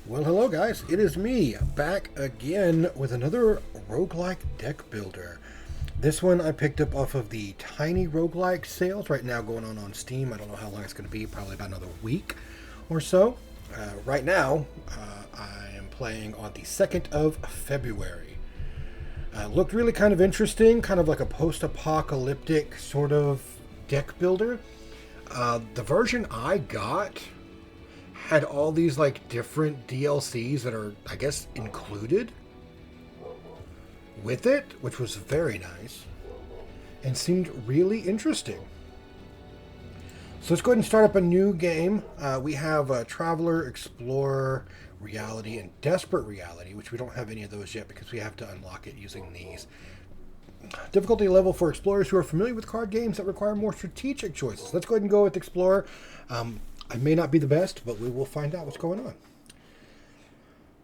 Well, hello guys, it is me, back again with another roguelike deck builder. This one I picked up off of the Tiny Roguelike sales right now going on Steam. I don't know how long it's going to be, probably about another week or so. Right now, I am playing on the 2nd of February. Looked really kind of interesting, kind of like a post-apocalyptic sort of deck builder. The version I got had all these like different DLCs that are, I guess, included with it, which was very nice and seemed really interesting. So let's go ahead and start up a new game. We have Traveler, Explorer, Reality, and Desperate Reality, which we don't have any of those yet because we have to unlock it using these. Difficulty level for explorers who are familiar with card games that require more strategic choices. Let's go ahead and go with Explorer. I may not be the best, but we will find out what's going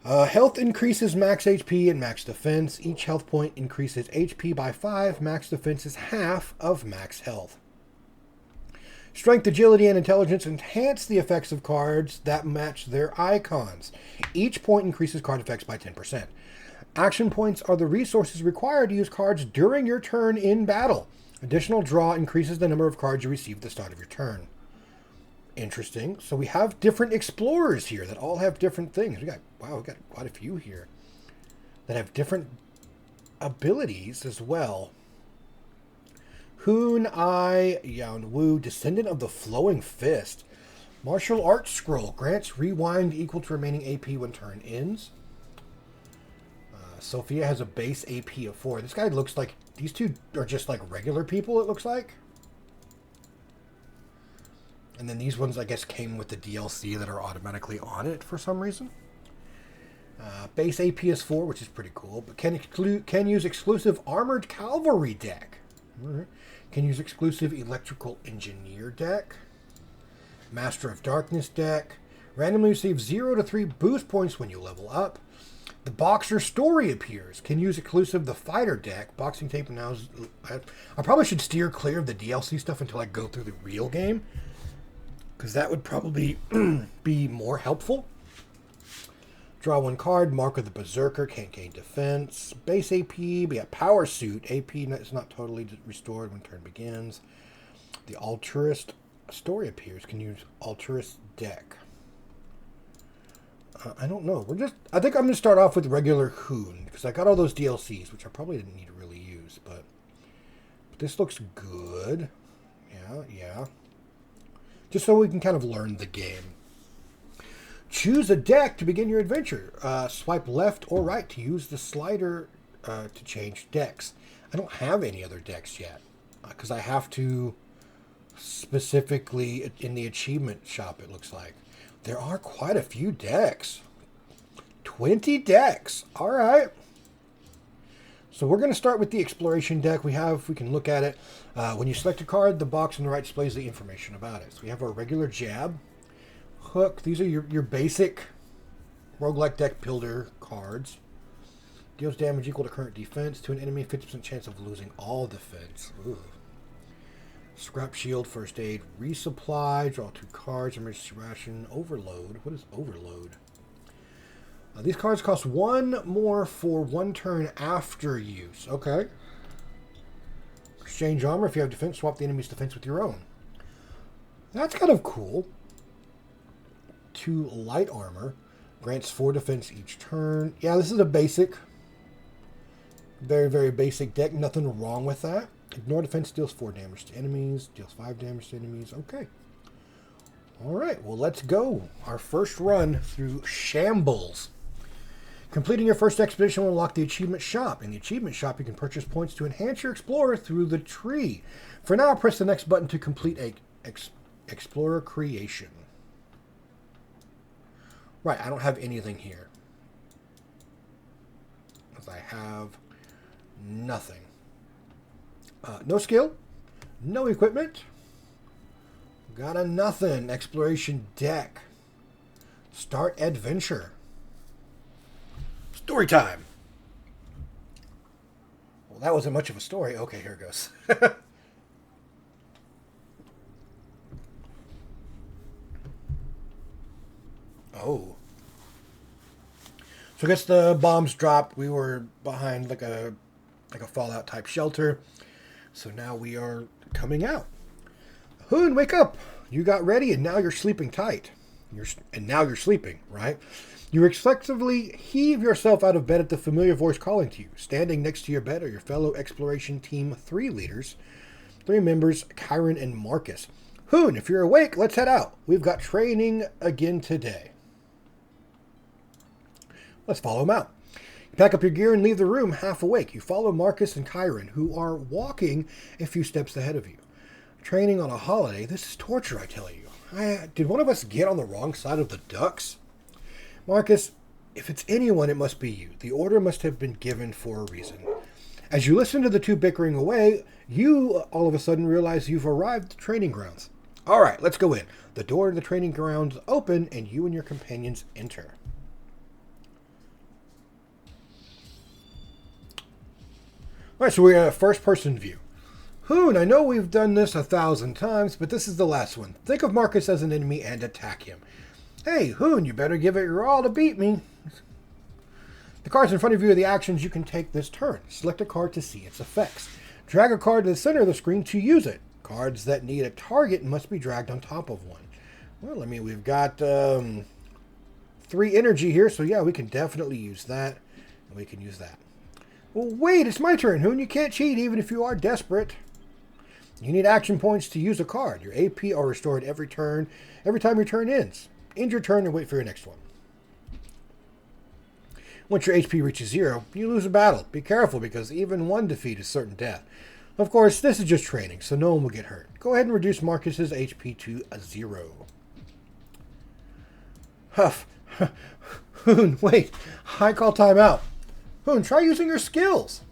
on. Health increases max HP and max defense. Each health point increases HP by 5. Max defense is half of max health. Strength, agility, and intelligence enhance the effects of cards that match their icons. Each point increases card effects by 10%. Action points are the resources required to use cards during your turn in battle. Additional draw increases the number of cards you receive at the start of your turn. Interesting. So we have different explorers here that all have different things. We got quite a few here that have different abilities as well. Hoon Ai Yanwu, Descendant of the Flowing Fist. Martial Arts Scroll grants rewind equal to remaining AP when turn ends. Sophia has a base AP of 4. This guy looks like these two are just like regular people, it looks like. And then these ones, I guess, came with the DLC that are automatically on it for some reason. Base AP is 4, which is pretty cool. But can use exclusive Armored Cavalry deck. Right. Can use exclusive Electrical Engineer deck. Master of Darkness deck. Randomly receive 0 to 3 boost points when you level up. The Boxer Story appears. Can use exclusive The Fighter deck. Boxing tape now. I probably should steer clear of the DLC stuff until I go through the real game, because that would probably be more helpful. Draw 1 card. Mark of the Berserker. Can't gain defense. Base AP. We got Power Suit. AP is not totally restored when turn begins. The Altruist Story appears. Can use Altruist deck. I don't know. I think I'm going to start off with regular Hoon, because I got all those DLCs, which I probably didn't need to really use, but this looks good. Yeah. Just so we can kind of learn the game. Choose a deck to begin your adventure. Swipe left or right to use the slider to change decks. I don't have any other decks yet, because I have to specifically in the achievement shop, it looks like. There are quite a few decks. 20 decks. All right. So we're going to start with the exploration deck. We can look at it. When you select a card, the box on the right displays the information about it. So we have our regular jab, hook. These are your basic roguelike deck builder cards. Deals damage equal to current defense to an enemy, 50% chance of losing all defense. Ooh. Scrap shield, first aid, resupply, draw 2 cards, emergency ration, overload. What is overload? These cards cost 1 more for 1 turn after use. Okay. Exchange armor. If you have defense, swap the enemy's defense with your own. That's kind of cool. 2 light armor. Grants 4 defense each turn. Yeah, this is a basic. Very, very basic deck. Nothing wrong with that. Ignore defense, deals 4 damage to enemies. Deals 5 damage to enemies. Okay. Alright, well let's go. Our first run through Shambles. Completing your first expedition will unlock the achievement shop. In the achievement shop, you can purchase points to enhance your explorer through the tree. For now, press the next button to complete a explorer creation. Right, I don't have anything here, because I have nothing. No skill, no equipment, got a nothing. Exploration deck. Start adventure. Story time. Well, that wasn't much of a story. Okay, here it goes. Oh. So I guess the bombs dropped. We were behind like a fallout type shelter. So now we are coming out. Hoon, wake up! You got ready and now you're sleeping tight. Now you're sleeping, right? You reflexively heave yourself out of bed at the familiar voice calling to you. Standing next to your bed are your fellow Exploration Team 3 leaders, 3 members, Kyron and Marcus. Hoon, if you're awake, let's head out. We've got training again today. Let's follow them out. You pack up your gear and leave the room half awake. You follow Marcus and Kyron, who are walking a few steps ahead of you. Training on a holiday, this is torture, I tell you. Did one of us get on the wrong side of the ducks? Marcus, if it's anyone, it must be you. The order must have been given for a reason. As you listen to the two bickering away, you all of a sudden realize you've arrived at the training grounds. All right, let's go in. The door to the training grounds open, and you and your companions enter. All right, so we're in a first-person view. Hoon, I know we've done this 1,000 times, but this is the last one. Think of Marcus as an enemy and attack him. Hey, Hoon, you better give it your all to beat me. The cards in front of you are the actions you can take this turn. Select a card to see its effects. Drag a card to the center of the screen to use it. Cards that need a target must be dragged on top of one. Well, I mean, we've got 3 energy here, so yeah, we can definitely use that. And we can use that. Well, wait, it's my turn, Hoon. You can't cheat even if you are desperate. You need action points to use a card. Your AP are restored every time your turn ends. End your turn and wait for your next one. Once your HP reaches 0, you lose a battle. Be careful because even one defeat is certain death. Of course, this is just training, so no one will get hurt. Go ahead and reduce Marcus's HP to 0. Huff. Hoon, wait. I call timeout. Hoon, try using your skills.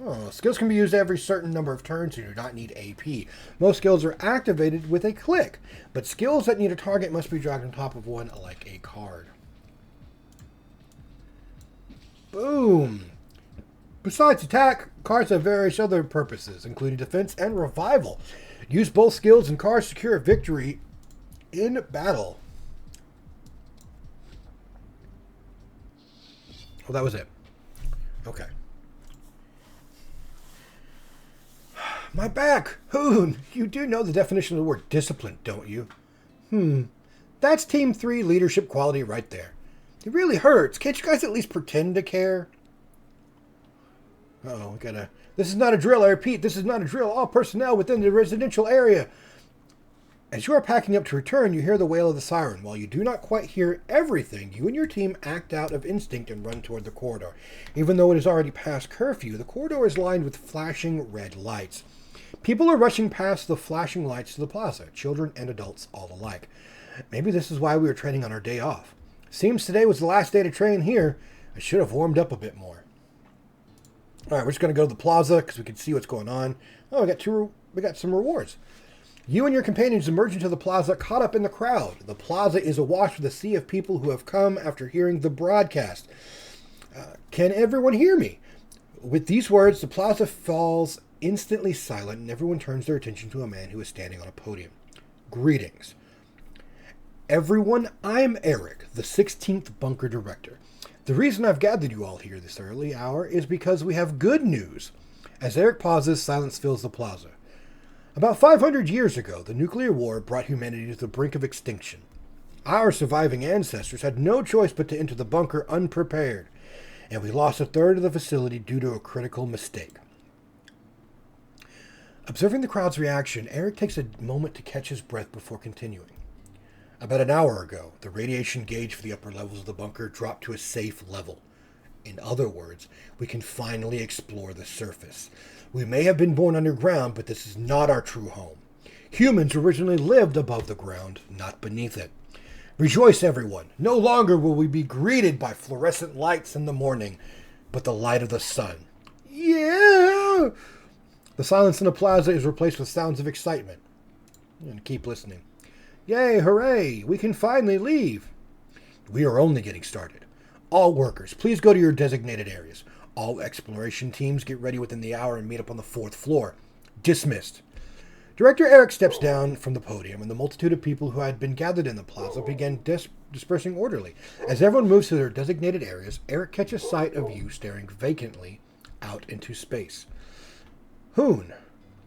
Oh, skills can be used every certain number of turns and do not need AP. Most skills are activated with a click, but skills that need a target must be dragged on top of one like a card. Boom! Besides attack, cards have various other purposes, including defense and revival. Use both skills and cards to secure a victory in battle. Well, that was it. Okay. My back! Hoon, you do know the definition of the word discipline, don't you? That's Team 3 leadership quality right there. It really hurts. Can't you guys at least pretend to care? Uh-oh, we gotta... This is not a drill, I repeat. This is not a drill. All personnel within the residential area. As you are packing up to return, you hear the wail of the siren. While you do not quite hear everything, you and your team act out of instinct and run toward the corridor. Even though it is already past curfew, the corridor is lined with flashing red lights. People are rushing past the flashing lights to the plaza, children and adults all alike. Maybe this is why we were training on our day off. Seems today was the last day to train here. I should have warmed up a bit more. All right, we're just going to go to the plaza because we can see what's going on. Oh, we got some rewards. You and your companions emerge into the plaza, caught up in the crowd. The plaza is awash with a sea of people who have come after hearing the broadcast. Can everyone hear me? With these words, the plaza falls instantly silent, and everyone turns their attention to a man who is standing on a podium. Greetings. Everyone, I'm Eric, the 16th Bunker Director. The reason I've gathered you all here this early hour is because we have good news. As Eric pauses, silence fills the plaza. About 500 years ago, the nuclear war brought humanity to the brink of extinction. Our surviving ancestors had no choice but to enter the bunker unprepared, and we lost a third of the facility due to a critical mistake. Observing the crowd's reaction, Eric takes a moment to catch his breath before continuing. About an hour ago, the radiation gauge for the upper levels of the bunker dropped to a safe level. In other words, we can finally explore the surface. We may have been born underground, but this is not our true home. Humans originally lived above the ground, not beneath it. Rejoice, everyone. No longer will we be greeted by fluorescent lights in the morning, but the light of the sun. Yeah! The silence in the plaza is replaced with sounds of excitement. And keep listening. Yay, hooray! We can finally leave. We are only getting started. All workers, please go to your designated areas. All exploration teams get ready within the hour and meet up on the 4th floor. Dismissed. Director Eric steps down from the podium, and the multitude of people who had been gathered in the plaza began dispersing orderly. As everyone moves to their designated areas, Eric catches sight of you staring vacantly out into space. Hoon,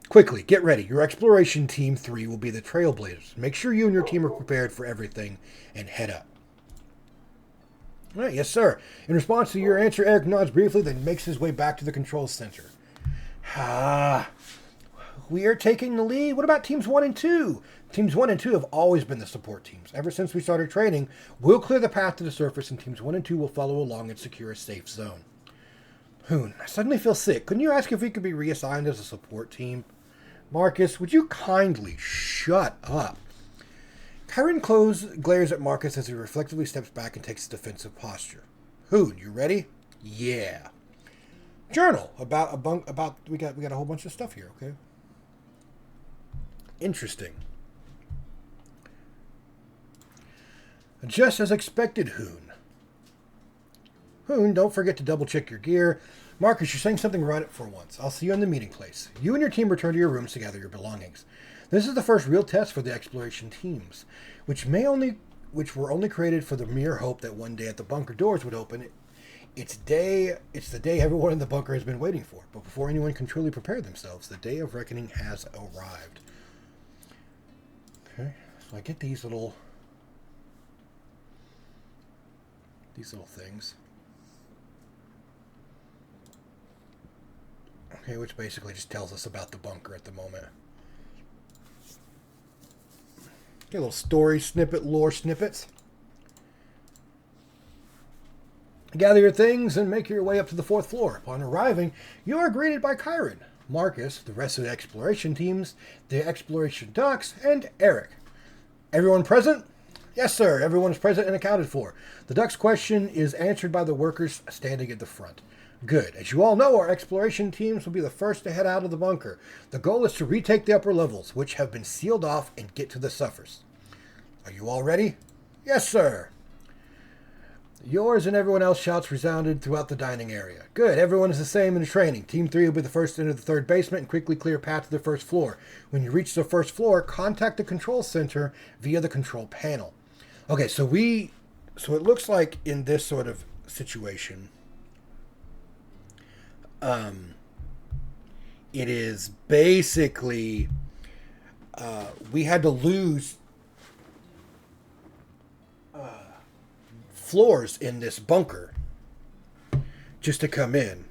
quickly, get ready. Your exploration team 3 will be the trailblazers. Make sure you and your team are prepared for everything and head up. All right, yes, sir. In response to your answer, Eric nods briefly, then makes his way back to the control center. We are taking the lead. What about teams 1 and 2? Teams 1 and 2 have always been the support teams. Ever since we started training, we'll clear the path to the surface, and teams 1 and 2 will follow along and secure a safe zone. Hoon, I suddenly feel sick. Couldn't you ask if we could be reassigned as a support team? Marcus, would you kindly shut up? Kyron glares at Marcus as he reflectively steps back and takes a defensive posture. Hoon, you ready? Yeah. Journal about we got a whole bunch of stuff here, okay? Interesting. Just as expected, Hoon. Hoon, don't forget to double check your gear. Marcus, you're saying something right for once. I'll see you in the meeting place. You and your team return to your rooms to gather your belongings. This is the first real test for the exploration teams, which were only created for the mere hope that one day at the bunker doors would open. It's the day everyone in the bunker has been waiting for. But before anyone can truly prepare themselves, the day of reckoning has arrived. Okay, so I get these little things. Okay, which basically just tells us about the bunker at the moment. Okay, a little story snippet, lore snippets. Gather your things and make your way up to the 4th floor. Upon arriving, you are greeted by Kyron, Marcus, the rest of the exploration teams, the exploration ducks, and Eric. Everyone present? Yes, sir. Everyone is present and accounted for. The ducks' question is answered by the workers standing at the front. Good. As you all know, our exploration teams will be the first to head out of the bunker. The goal is to retake the upper levels, which have been sealed off, and get to the surface. Are you all ready? Yes, sir. Yours and everyone else shouts resounded throughout the dining area. Good. Everyone is the same in the training. Team 3 will be the first to enter the 3rd basement and quickly clear a path to the 1st floor. When you reach the 1st floor, contact the control center via the control panel. Okay, so it looks like in this sort of situation, it is basically we had to lose floors in this bunker just to come in,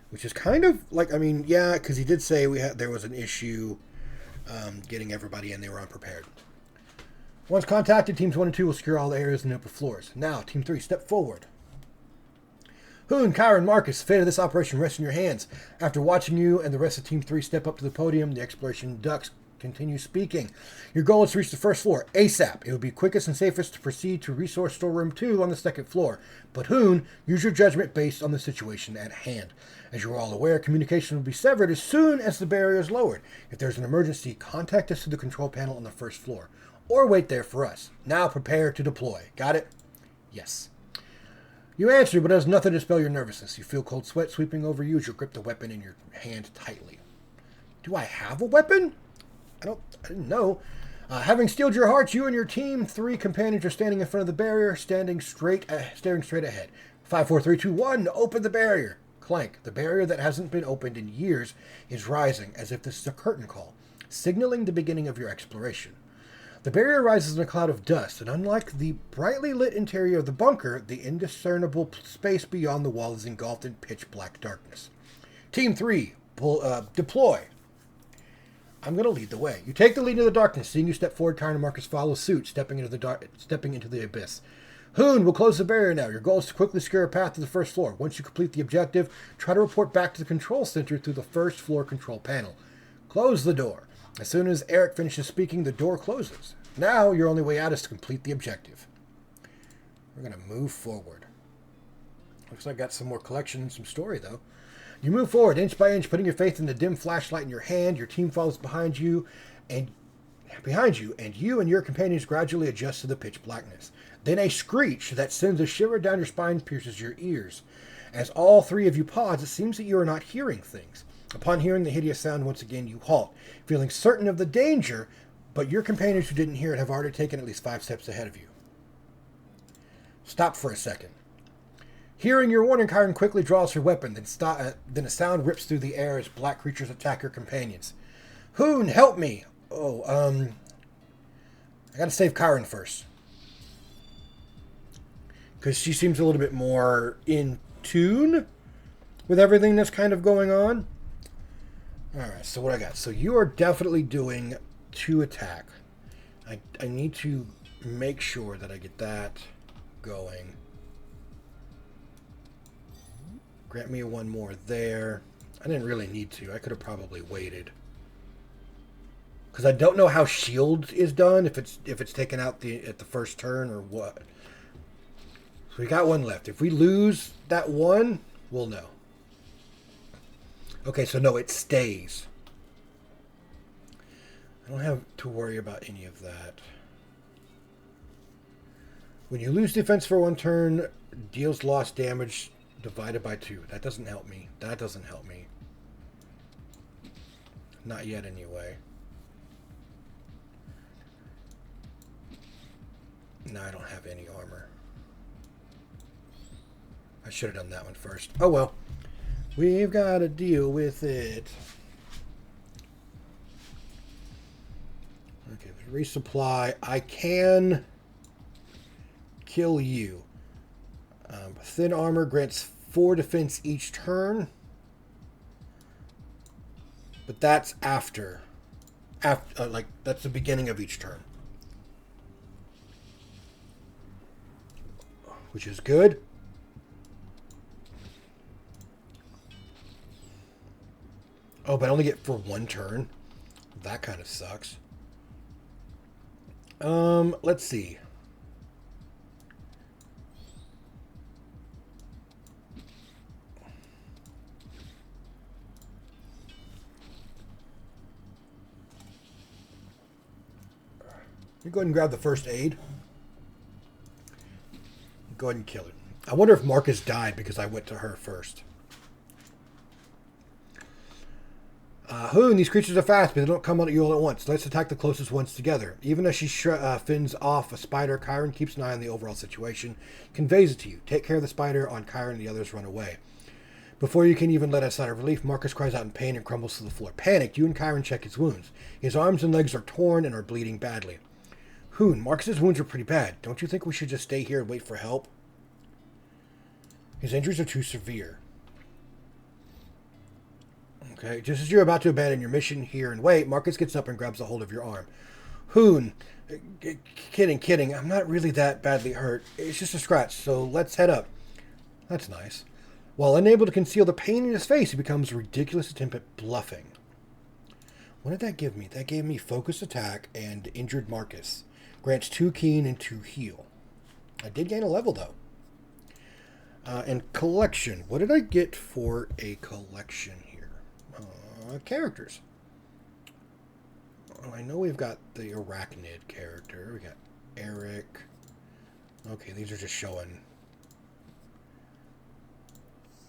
which is kind of like, I mean, yeah, because he did say there was an issue getting everybody in. They were unprepared. Once contacted, teams 1 and 2 will secure all the areas in the upper floors. Now, team 3, step forward. Hoon, Kyron, Marcus, the fate of this operation rests in your hands. After watching you and the rest of Team 3 step up to the podium, the exploration ducks continue speaking. Your goal is to reach the 1st floor ASAP. It would be quickest and safest to proceed to Resource Storeroom 2 on the 2nd floor. But Hoon, use your judgment based on the situation at hand. As you are all aware, communication will be severed as soon as the barrier is lowered. If there's an emergency, contact us through the control panel on the 1st floor. Or wait there for us. Now prepare to deploy. Got it? Yes. You answer, but it has nothing to dispel your nervousness. You feel cold sweat sweeping over you as you grip the weapon in your hand tightly. Do I have a weapon? I didn't know. Having steeled your hearts, you and your team 3 companions are standing in front of the barrier, staring straight ahead. 5, 4, 3, 2, 1, open the barrier. Clank. The barrier that hasn't been opened in years is rising, as if this is a curtain call, signaling the beginning of your exploration. The barrier rises in a cloud of dust, and unlike the brightly lit interior of the bunker, the indiscernible space beyond the wall is engulfed in pitch-black darkness. Team 3, deploy. I'm going to lead the way. You take the lead into the darkness. Seeing you step forward, Kyron and Marcus follow suit, stepping into the abyss. Hoon will close the barrier now. Your goal is to quickly secure a path to the 1st floor. Once you complete the objective, try to report back to the control center through the 1st floor control panel. Close the door. As soon as Eric finishes speaking, the door closes. Now, your only way out is to complete the objective. We're going to move forward. Looks like I got some more collection and some story, though. You move forward, inch by inch, putting your faith in the dim flashlight in your hand. Your team follows behind you, and you and your companions gradually adjust to the pitch blackness. Then a screech that sends a shiver down your spine pierces your ears. As all 3 of you pause, it seems that you are not hearing things. Upon hearing the hideous sound once again, you halt, feeling certain of the danger, but your companions who didn't hear it have already taken at least 5 steps ahead of you. Stop for a second. Hearing your warning, Chiron quickly draws her weapon, then a sound rips through the air as black creatures attack your companions. Hoon, help me! Oh, I gotta save Chiron first. Because she seems a little bit more in tune with everything that's kind of going on. Alright, so what I got? So you are definitely doing 2 attack. I need to make sure that I get that going. Grant me 1 more there. I didn't really need to. I could have probably waited. Because I don't know how shield is done, if it's taken out at the first turn or what. So we got 1 left. If we lose that 1, we'll know. Okay, so no, it stays. I don't have to worry about any of that. When you lose defense for 1 turn, deals lost damage divided by 2. That doesn't help me. That doesn't help me. Not yet, anyway. No, I don't have any armor. I should have done that one first. Oh well. We've got to deal with it. Okay, resupply. I can kill you. Thin armor grants 4 defense each turn. But that's after. Like, that's the beginning of each turn. Which is good. Oh, but I only get for 1 turn. That kind of sucks. Let's see. You go ahead and grab the first aid. Go ahead and kill it. I wonder if Marcus died because I went to her first. Hoon, these creatures are fast, but they don't come at you all at once. Let's attack the closest ones together. Even as she fins off a spider, Chiron keeps an eye on the overall situation, conveys it to you. Take care of the spider on Chiron, the others run away. Before you can even let out a sigh of relief, Marcus cries out in pain and crumbles to the floor. Panicked, you and Chiron check his wounds. His arms and legs are torn and are bleeding badly. Hoon, Marcus's wounds are pretty bad. Don't you think we should just stay here and wait for help? His injuries are too severe. Okay, just as you're about to abandon your mission here and wait, Marcus gets up and grabs a hold of your arm. Hoon, kidding. I'm not really that badly hurt. It's just a scratch, so let's head up. That's nice. While unable to conceal the pain in his face, he becomes a ridiculous attempt at bluffing. What did that give me? That gave me focus attack and injured Marcus. Grants 2 keen and 2 heal. I did gain a level, though. And collection. What did I get for a collection here? Characters. Oh, I know we've got the Arachnid character. We got Eric. Okay, these are just showing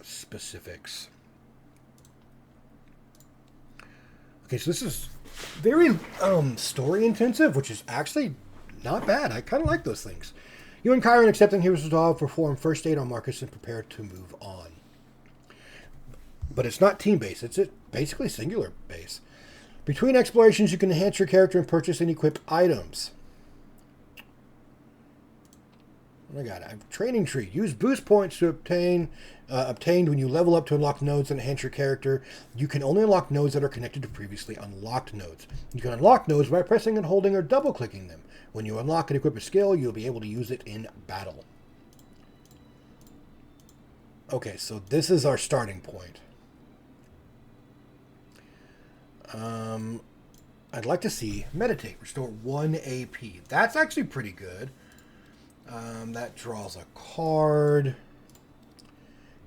specifics. Okay, so this is very story intensive, which is actually not bad. I kind of like those things. You and Chiron, accepting his resolve, perform first aid on Marcus and prepare to move on. But it's not team-based. It's basically singular-based. Between explorations, you can enhance your character and purchase and equip items. Oh my god, I have a training tree. Use boost points to obtained when you level up to unlock nodes and enhance your character. You can only unlock nodes that are connected to previously unlocked nodes. You can unlock nodes by pressing and holding or double-clicking them. When you unlock and equip a skill, you'll be able to use it in battle. Okay, so this is our starting point. I'd like to see meditate, restore 1 AP. That's actually pretty good. That draws a card.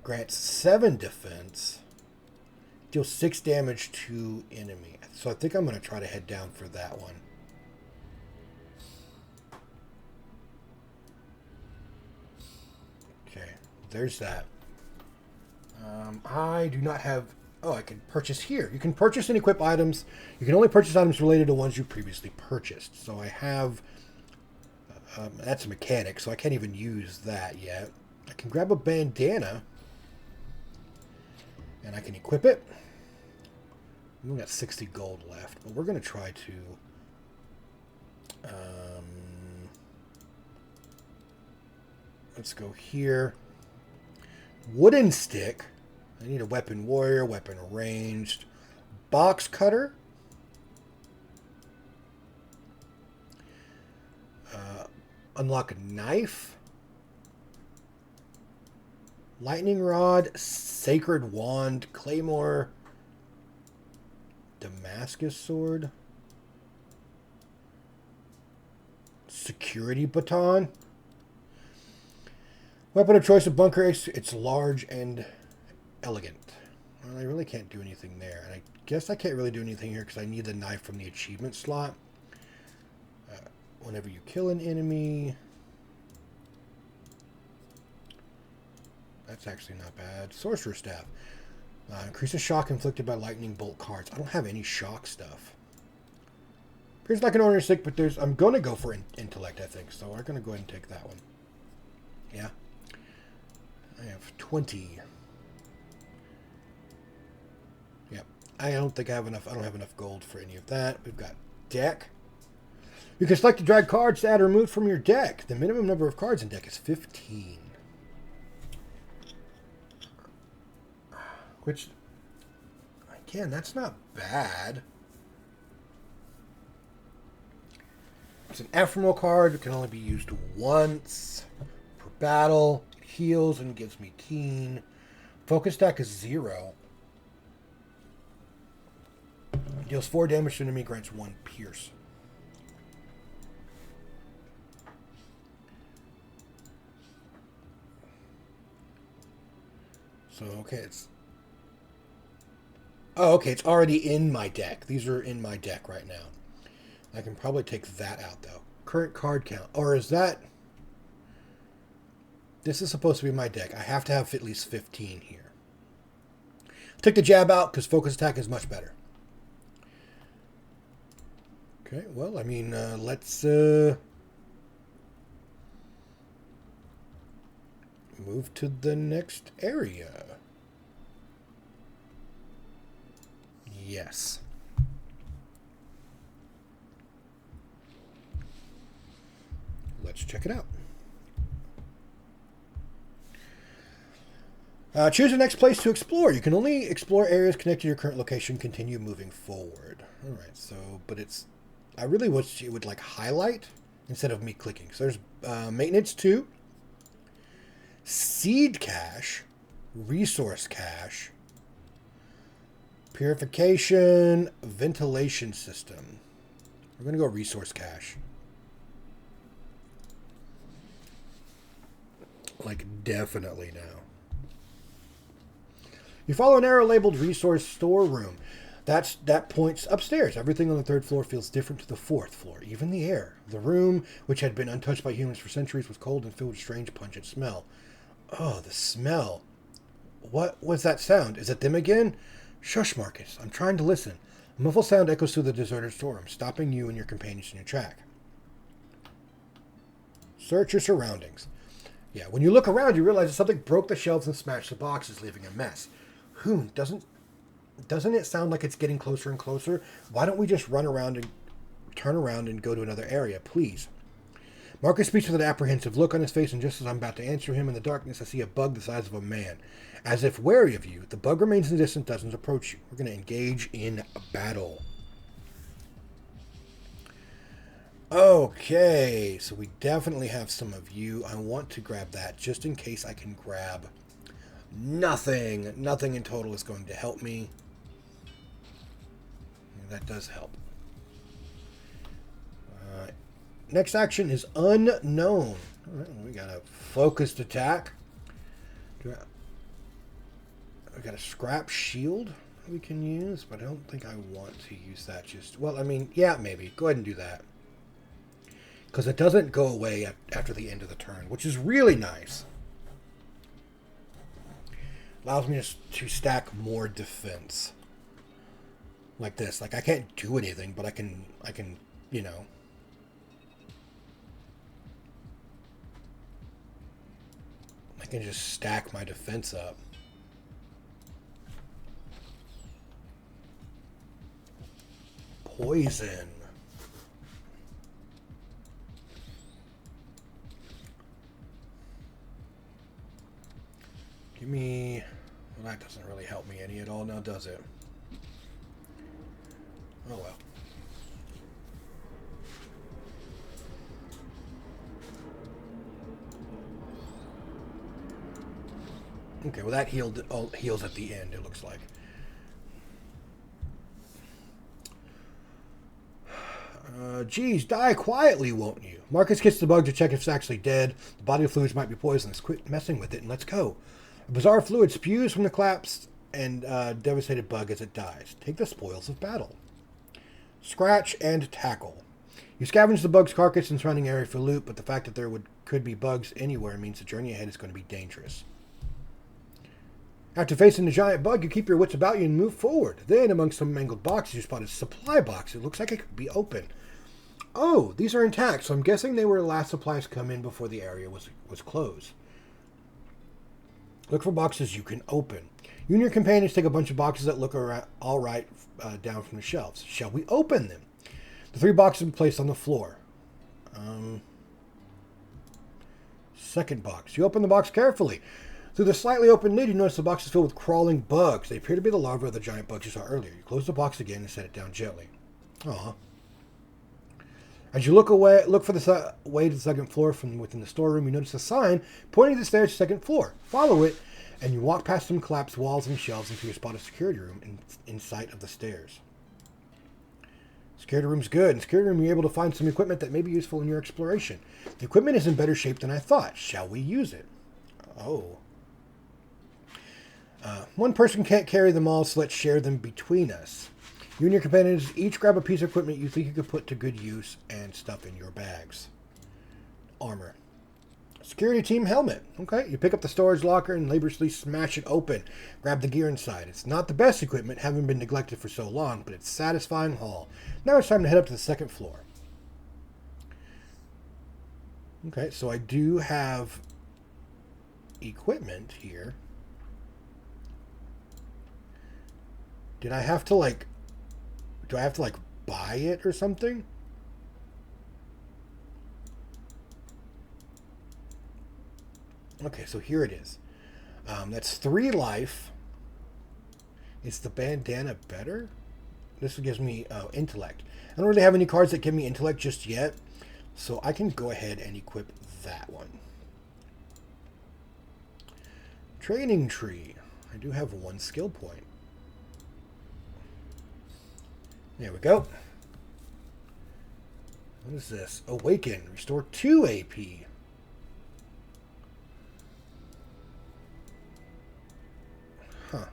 Grants 7 defense. Deals 6 damage to enemy. So I think I'm going to try to head down for that one. Okay, there's that. I do not have Oh, I can purchase here. You can purchase and equip items. You can only purchase items related to ones you previously purchased. So I have... that's a mechanic, so I can't even use that yet. I can grab a bandana. And I can equip it. We only got 60 gold left, but we're going to try to... let's go here. Wooden stick. I need a weapon warrior, weapon ranged, box cutter. Unlock a knife. Lightning rod, sacred wand, claymore, Damascus sword, security baton. Weapon of choice of bunker. It's large and elegant. Well, I really can't do anything there. And I guess I can't really do anything here because I need the knife from the achievement slot. Whenever you kill an enemy. That's actually not bad. Sorcerer staff. Increases shock inflicted by lightning bolt cards. I don't have any shock stuff. Appears like an ordinary stick, but I'm going to go for intellect, I think. So we're going to go ahead and take that one. Yeah. I have 20. Yep. I don't think I have enough. I don't have enough gold for any of that. We've got deck. You can select to drag cards to add or remove from your deck. The minimum number of cards in deck is 15. Which, again, that's not bad. It's an ephemeral card. It can only be used once per battle. It heals and gives me keen. Focus attack is 0. Deals 4 damage to enemy, grants 1 pierce. So, okay, it's... Oh, okay, it's already in my deck. These are in my deck right now. I can probably take that out, though. Current card count. Or is that... This is supposed to be my deck. I have to have at least 15 here. Take the jab out, because focus attack is much better. Okay, well, I mean, let's... move to the next area. Yes. Let's check it out. Choose the next place to explore. You can only explore areas connected to your current location. Continue moving forward. All right, so, but it's... I really wish it would, like, highlight instead of me clicking. So there's maintenance 2. Seed cache, resource cache, purification, ventilation system. We're going to go resource cache. Like, definitely now. You follow an arrow labeled resource storeroom. That points upstairs. Everything on the 3rd floor feels different to the 4th floor, even the air. The room, which had been untouched by humans for centuries, was cold and filled with strange pungent smell. Oh, the smell. What was that sound? Is it them again? Shush, Marcus. I'm trying to listen. A muffled sound echoes through the deserted storeroom, stopping you and your companions in your track. Search your surroundings. Yeah, when you look around, you realize that something broke the shelves and smashed the boxes, leaving a mess. Doesn't it sound like it's getting closer and closer? Why don't we just run around and turn around and go to another area, please? Marcus speaks with an apprehensive look on his face, and just as I'm about to answer him in the darkness, I see a bug the size of a man. As if wary of you, the bug remains in the distance, doesn't approach you. We're going to engage in battle. Okay, so we definitely have some of you. I want to grab that just in case I can grab nothing. Nothing in total is going to help me. That does help. Next action is unknown. All right, we got a focused attack. We got a scrap shield we can use, but I don't think I want to use that just... Well, I mean, yeah, maybe. Go ahead and do that. Because it doesn't go away after the end of the turn, which is really nice. Allows me to stack more defense. Like this. Like I can't do anything, but I can, you know. I can just stack my defense up. Poison. Give me... Well, that doesn't really help me any at all now, does it? Oh well. Okay, well that heals at the end, it looks like. Geez, die quietly, won't you? Marcus gets the bug to check if it's actually dead. The body fluids might be poisonous. Quit messing with it and let's go. A bizarre fluid spews from the collapsed and devastated bug as it dies. Take the spoils of battle. Scratch and tackle. You scavenge the bug's carcass and surrounding area for loot, but the fact that there could be bugs anywhere means the journey ahead is going to be dangerous. After facing the giant bug, you keep your wits about you and move forward. Then, among some mangled boxes, you spot a supply box. It looks like it could be open. Oh, these are intact, so I'm guessing they were the last supplies come in before the area was closed. Look for boxes you can open. You and your companions take a bunch of boxes that look all right down from the shelves. Shall we open them? The 3 boxes are placed on the floor. Second box. You open the box carefully. Through the slightly open lid, you notice the box is filled with crawling bugs. They appear to be the larvae of the giant bugs you saw earlier. You close the box again and set it down gently. Aww. As you look for the way to the second floor from within the storeroom, you notice a sign pointing to the stairs to the second floor. Follow it, and you walk past some collapsed walls and shelves until you spot a security room in sight of the stairs. Security room's good. In security room, you're able to find some equipment that may be useful in your exploration. The equipment is in better shape than I thought. Shall we use it? Oh. One person can't carry them all, so let's share them between us. You and your companions each grab a piece of equipment you think you could put to good use and stuff in your bags. Armor. Security team helmet. Okay, you pick up the storage locker and laboriously smash it open. Grab the gear inside. It's not the best equipment, having been neglected for so long, but it's a satisfying haul. Now it's time to head up to the second floor. Okay, so I do have equipment here. Did I have to do I have to buy it or something? Okay, so here it is. That's 3 life. Is the bandana better? This gives me intellect. I don't really have any cards that give me intellect just yet, so I can go ahead and equip that one. Training tree. I do have 1 skill point. There we go. What is this? Awaken. Restore 2 AP. Huh.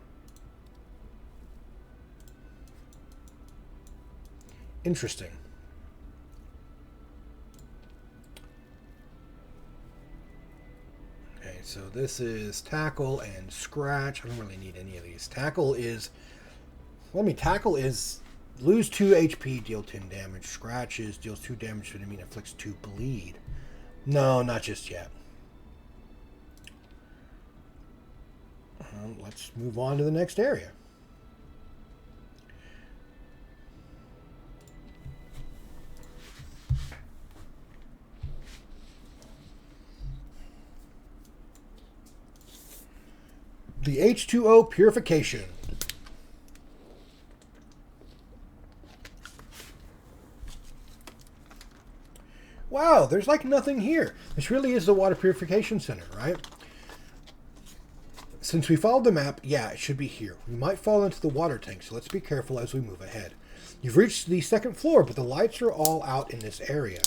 Interesting. Okay, so this is tackle and scratch. I don't really need any of these. Tackle is... Well, I mean, tackle is... Lose 2 HP, deal 10 damage. Scratches, deals 2 damage to the enemy, inflicts 2 bleed. No, not just yet. Let's move on to the next area. The H2O purification. Wow, there's nothing here. This really is the water purification center, right? Since we followed the map, yeah, it should be here. We might fall into the water tank, so let's be careful as we move ahead. You've reached the second floor, but the lights are all out in this area.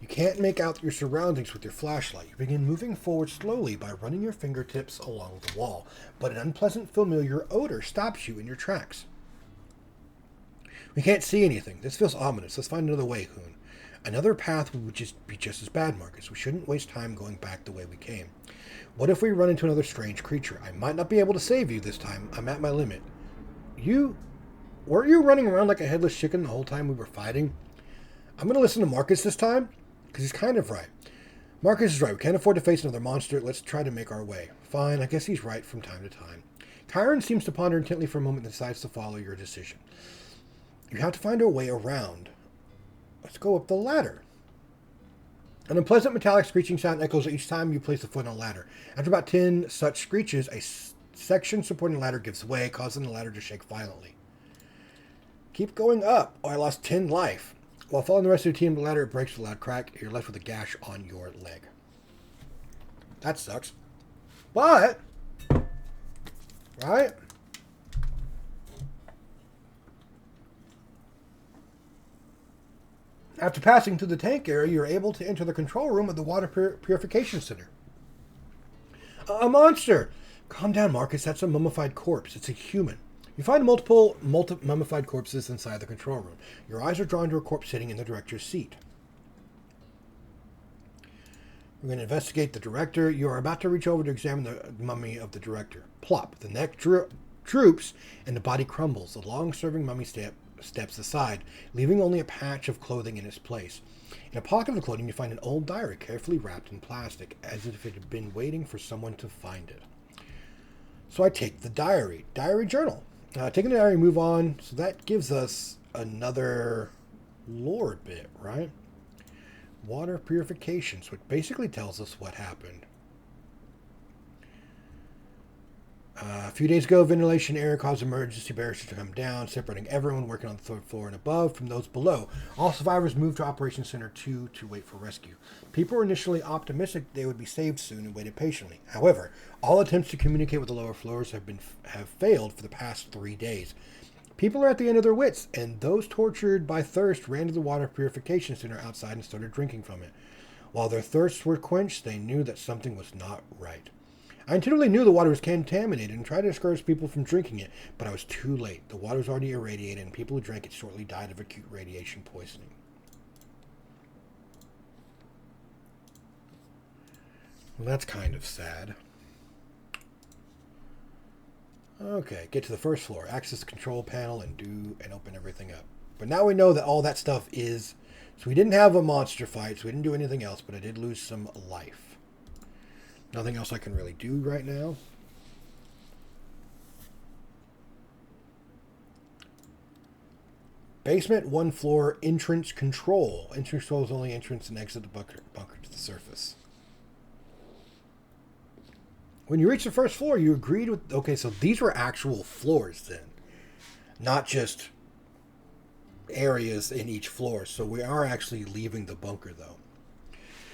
You can't make out your surroundings with your flashlight. You begin moving forward slowly by running your fingertips along the wall, but an unpleasant familiar odor stops you in your tracks. We can't see anything. This feels ominous. Let's find another way, Hoon. Another path would just be just as bad, Marcus. We shouldn't waste time going back the way we came. What if we run into another strange creature? I might not be able to save you this time. I'm at my limit. Weren't you running around like a headless chicken the whole time we were fighting? I'm going to listen to Marcus this time, because he's kind of right. Marcus is right. We can't afford to face another monster. Let's try to make our way. Fine, I guess he's right from time to time. Kyron seems to ponder intently for a moment and decides to follow your decision. You have to find a way around. Let's go up the ladder. An unpleasant metallic screeching sound echoes each time you place a foot on a ladder. After about 10 such screeches, a section supporting the ladder gives way, causing the ladder to shake violently. Keep going up. Oh, I lost 10 life. While following the rest of your team to the ladder, it breaks with a loud crack. You're left with a gash on your leg. That sucks. But, right? After passing through the tank area, you're able to enter the control room of the water purification center. A monster! Calm down, Marcus. That's a mummified corpse. It's a human. You find multiple mummified corpses inside the control room. Your eyes are drawn to a corpse sitting in the director's seat. We're going to investigate the director. You are about to reach over to examine the mummy of the director. Plop. The neck droops and the body crumbles. The long-serving mummy steps aside, leaving only a patch of clothing in its place. In a pocket of the clothing, you find an old diary carefully wrapped in plastic, as if it had been waiting for someone to find it. So I take the diary. Diary journal. Taking the diary, move on. So that gives us another lore bit, right? Water purification, which basically tells us what happened. A few days ago, ventilation error caused emergency barriers to come down, separating everyone working on the third floor and above from those below. All survivors moved to Operations Center 2 to wait for rescue. People were initially optimistic they would be saved soon and waited patiently. However, all attempts to communicate with the lower floors have failed for the past 3 days. People are at the end of their wits, and those tortured by thirst ran to the water purification center outside and started drinking from it. While their thirsts were quenched, they knew that something was not right. I intuitively knew the water was contaminated and tried to discourage people from drinking it, but I was too late. The water was already irradiated, and people who drank it shortly died of acute radiation poisoning. Well, that's kind of sad. Okay, get to the first floor. Access the control panel and open everything up. But now we know that all that stuff is... So we didn't have a monster fight, so we didn't do anything else, but I did lose some life. Nothing else I can really do right now. Basement, 1 floor, entrance control. Entrance control is only entrance and exit the bunker to the surface. When you reach the first floor, you agreed with... Okay, so these were actual floors then. Not just areas in each floor. So we are actually leaving the bunker, though.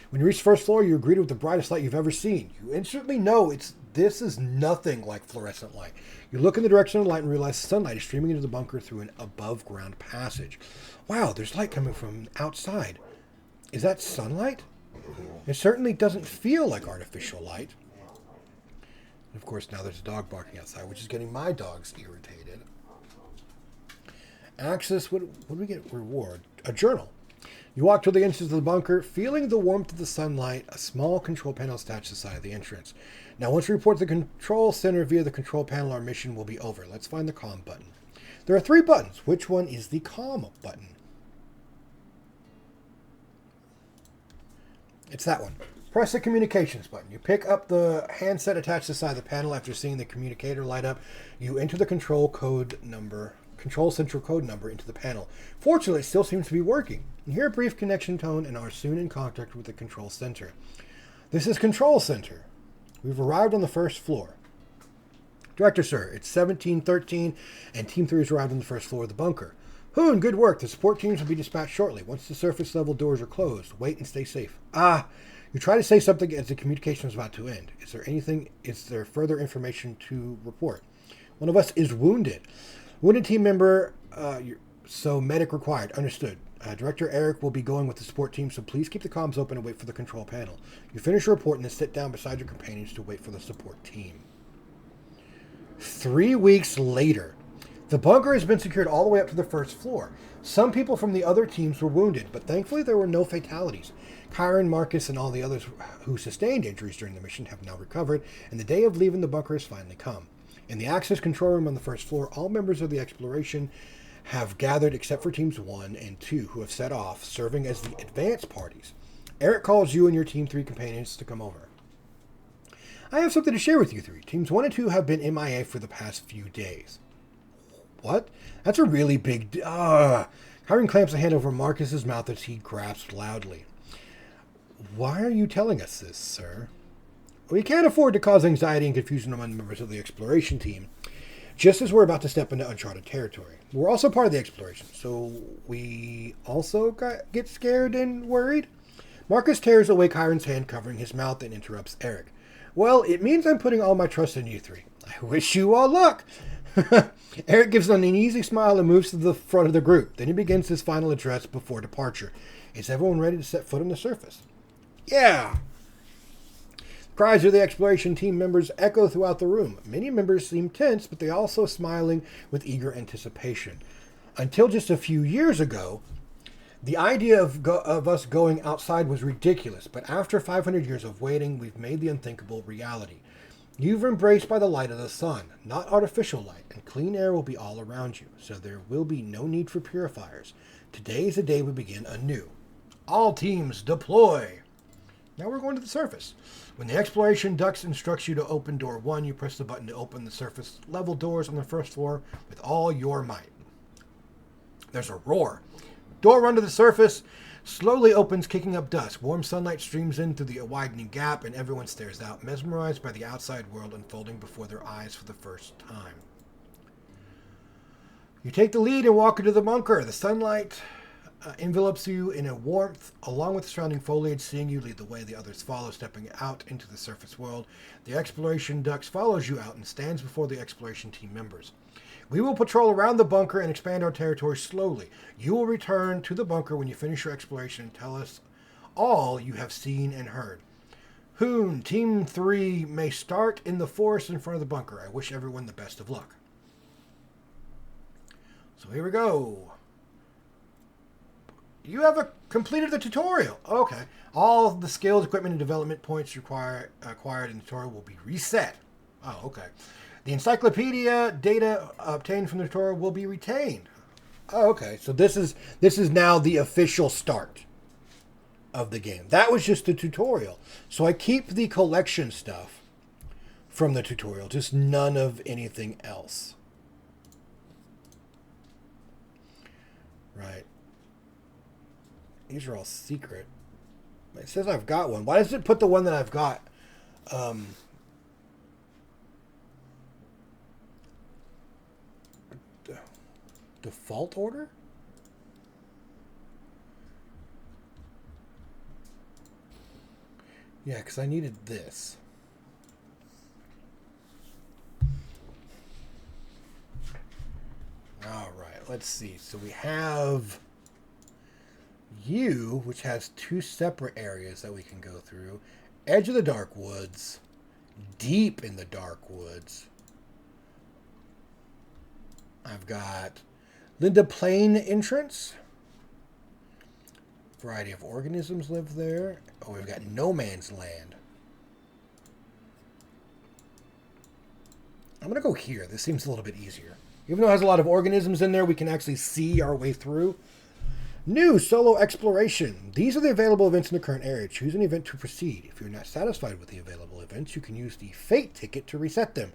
When you reach the first floor, you greeted with the brightest light you've ever seen. You instantly know this is nothing like fluorescent light. You look in the direction of the light and realize the sunlight is streaming into the bunker through an above-ground passage. Wow, there's light coming from outside. Is that sunlight? It certainly doesn't feel like artificial light. And of course, now there's a dog barking outside, which is getting my dogs irritated. Access, what do we get? Reward. A journal. You walk to the entrance of the bunker, feeling the warmth of the sunlight. A small control panel is attached to the side of the entrance. Now, once we report to the control center via the control panel, our mission will be over. Let's find the comm button. There are 3 buttons. Which one is the comm button? It's that one. Press the communications button. You pick up the handset attached to the side of the panel. After seeing the communicator light up, you enter the control central code number into the panel. Fortunately, it still seems to be working. You hear a brief connection tone and are soon in contact with the control center. This is Control Center. We've arrived on the first floor. Director, sir, it's 1713, and Team 3 has arrived on the first floor of the bunker. Hoon, good work. The support teams will be dispatched shortly. Once the surface level doors are closed, wait and stay safe. You try to say something as the communication is about to end. Is there further information to report? One of us is wounded. Wounded team member, so medic required. Understood. Director Eric will be going with the support team, so please keep the comms open and wait for the control panel. You finish your report and then sit down beside your companions to wait for the support team. 3 weeks later, The bunker has been secured all the way up to the first floor. Some people from the other teams were wounded, but thankfully there were no fatalities. Kyron, Marcus, and all the others who sustained injuries during the mission have now recovered, and the day of leaving the bunker has finally come. In the access control room on the first floor, all members of the exploration have gathered except for teams 1 and 2, who have set off, serving as the advance parties. Eric calls you and your Team 3 companions to come over. I have something to share with you three. Teams 1 and 2 have been MIA for the past few days. What? That's a really big... Kyron clamps a hand over Marcus's mouth as he grasps loudly. Why are you telling us this, sir? We can't afford to cause anxiety and confusion among members of the exploration team, just as we're about to step into uncharted territory. We're also part of the exploration, so we also get scared and worried? Marcus tears away Kyron's hand, covering his mouth, and interrupts Eric. Well, it means I'm putting all my trust in you three. I wish you all luck. Eric gives an uneasy smile and moves to the front of the group. Then he begins his final address before departure. Is everyone ready to set foot on the surface? Yeah! Cries of the exploration team members echo throughout the room. Many members seem tense, but they are also smiling with eager anticipation. Until just a few years ago, the idea of us going outside was ridiculous, but after 500 years of waiting, we've made the unthinkable reality. You've embraced by the light of the sun, not artificial light, and clean air will be all around you, so there will be no need for purifiers. Today is the day we begin anew. All teams deploy! Now we're going to the surface. When the exploration ducts instructs you to open door 1, you press the button to open the surface level doors on the first floor with all your might. There's a roar. Door 1 to the surface slowly opens, kicking up dust. Warm sunlight streams in through the widening gap, and everyone stares out, mesmerized by the outside world unfolding before their eyes for the first time. You take the lead and walk into the bunker. The sunlight envelops you in a warmth, along with the surrounding foliage. Seeing you lead the way, the others follow, stepping out into the surface world. The exploration duct follows you out and stands before the exploration team members. We will patrol around the bunker and expand our territory slowly. You will return to the bunker when you finish your exploration and tell us all you have seen and heard. Hoon, Team 3 may start in the forest in front of the bunker. I wish everyone the best of luck. So here we go. You have completed the tutorial. Okay. All the skills, equipment, and development points acquired in the tutorial will be reset. Oh, okay. The encyclopedia data obtained from the tutorial will be retained. Oh, okay. So this is now the official start of the game. That was just the tutorial. So I keep the collection stuff from the tutorial, just none of anything else. Right. These are all secret. It says I've got one. Why does it put the one that I've got? Default order? Yeah, because I needed this. All right, let's see. So we have you, which has 2 separate areas that we can go through. Edge of the Dark Woods, Deep in the Dark Woods. I've got Linda Plain entrance. Variety of organisms live there. Oh, we've got No Man's Land. I'm going to go here. This seems a little bit easier. Even though it has a lot of organisms in there, we can actually see our way through. New solo exploration. These are the available events in the current area. Choose an event to proceed. If you're not satisfied with the available events, you can use the Fate ticket to reset them.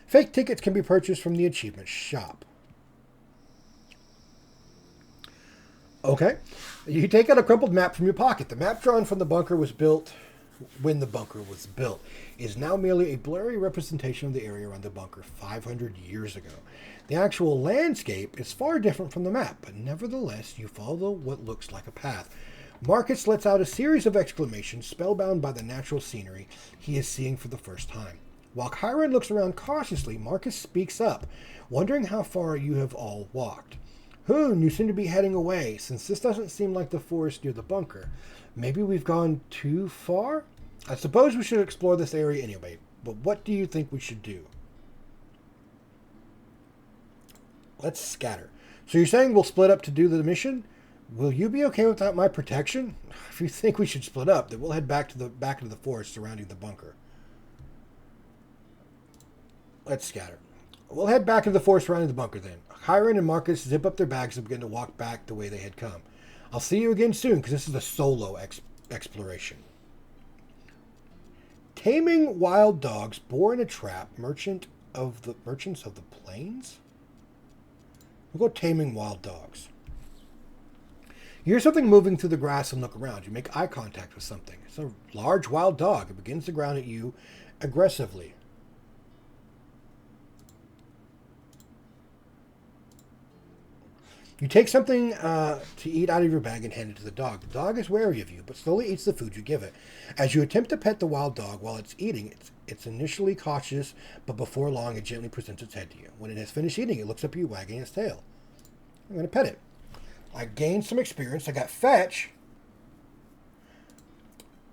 Fate tickets can be purchased from the achievement shop. Okay. You take out a crumpled map from your pocket. The map drawn from the bunker was built when the bunker was built. It is now merely a blurry representation of the area around the bunker 500 years ago. The actual landscape is far different from the map, but nevertheless, you follow what looks like a path. Marcus lets out a series of exclamations, spellbound by the natural scenery he is seeing for the first time. While Kyron looks around cautiously, Marcus speaks up, wondering how far you have all walked. Hoon, you seem to be heading away, since this doesn't seem like the forest near the bunker. Maybe we've gone too far? I suppose we should explore this area anyway, but what do you think we should do? Let's scatter. So you're saying we'll split up to do the mission? Will you be okay without my protection? If you think we should split up, then we'll head back into the forest surrounding the bunker. Let's scatter. We'll head back into the forest surrounding the bunker then. Hiram and Marcus zip up their bags and begin to walk back the way they had come. I'll see you again soon, because this is a solo exploration. Taming wild dogs, born in a trap, merchants of the plains? We'll go taming wild dogs. You hear something moving through the grass and look around. You make eye contact with something. It's a large wild dog. It begins to growl at you aggressively. You take something to eat out of your bag and hand it to the dog. The dog is wary of you, but slowly eats the food you give it. As you attempt to pet the wild dog while it's eating, it's initially cautious, but before long it gently presents its head to you. When it has finished eating, it looks up at you, wagging its tail. I'm going to pet it. I gained some experience. I got fetch.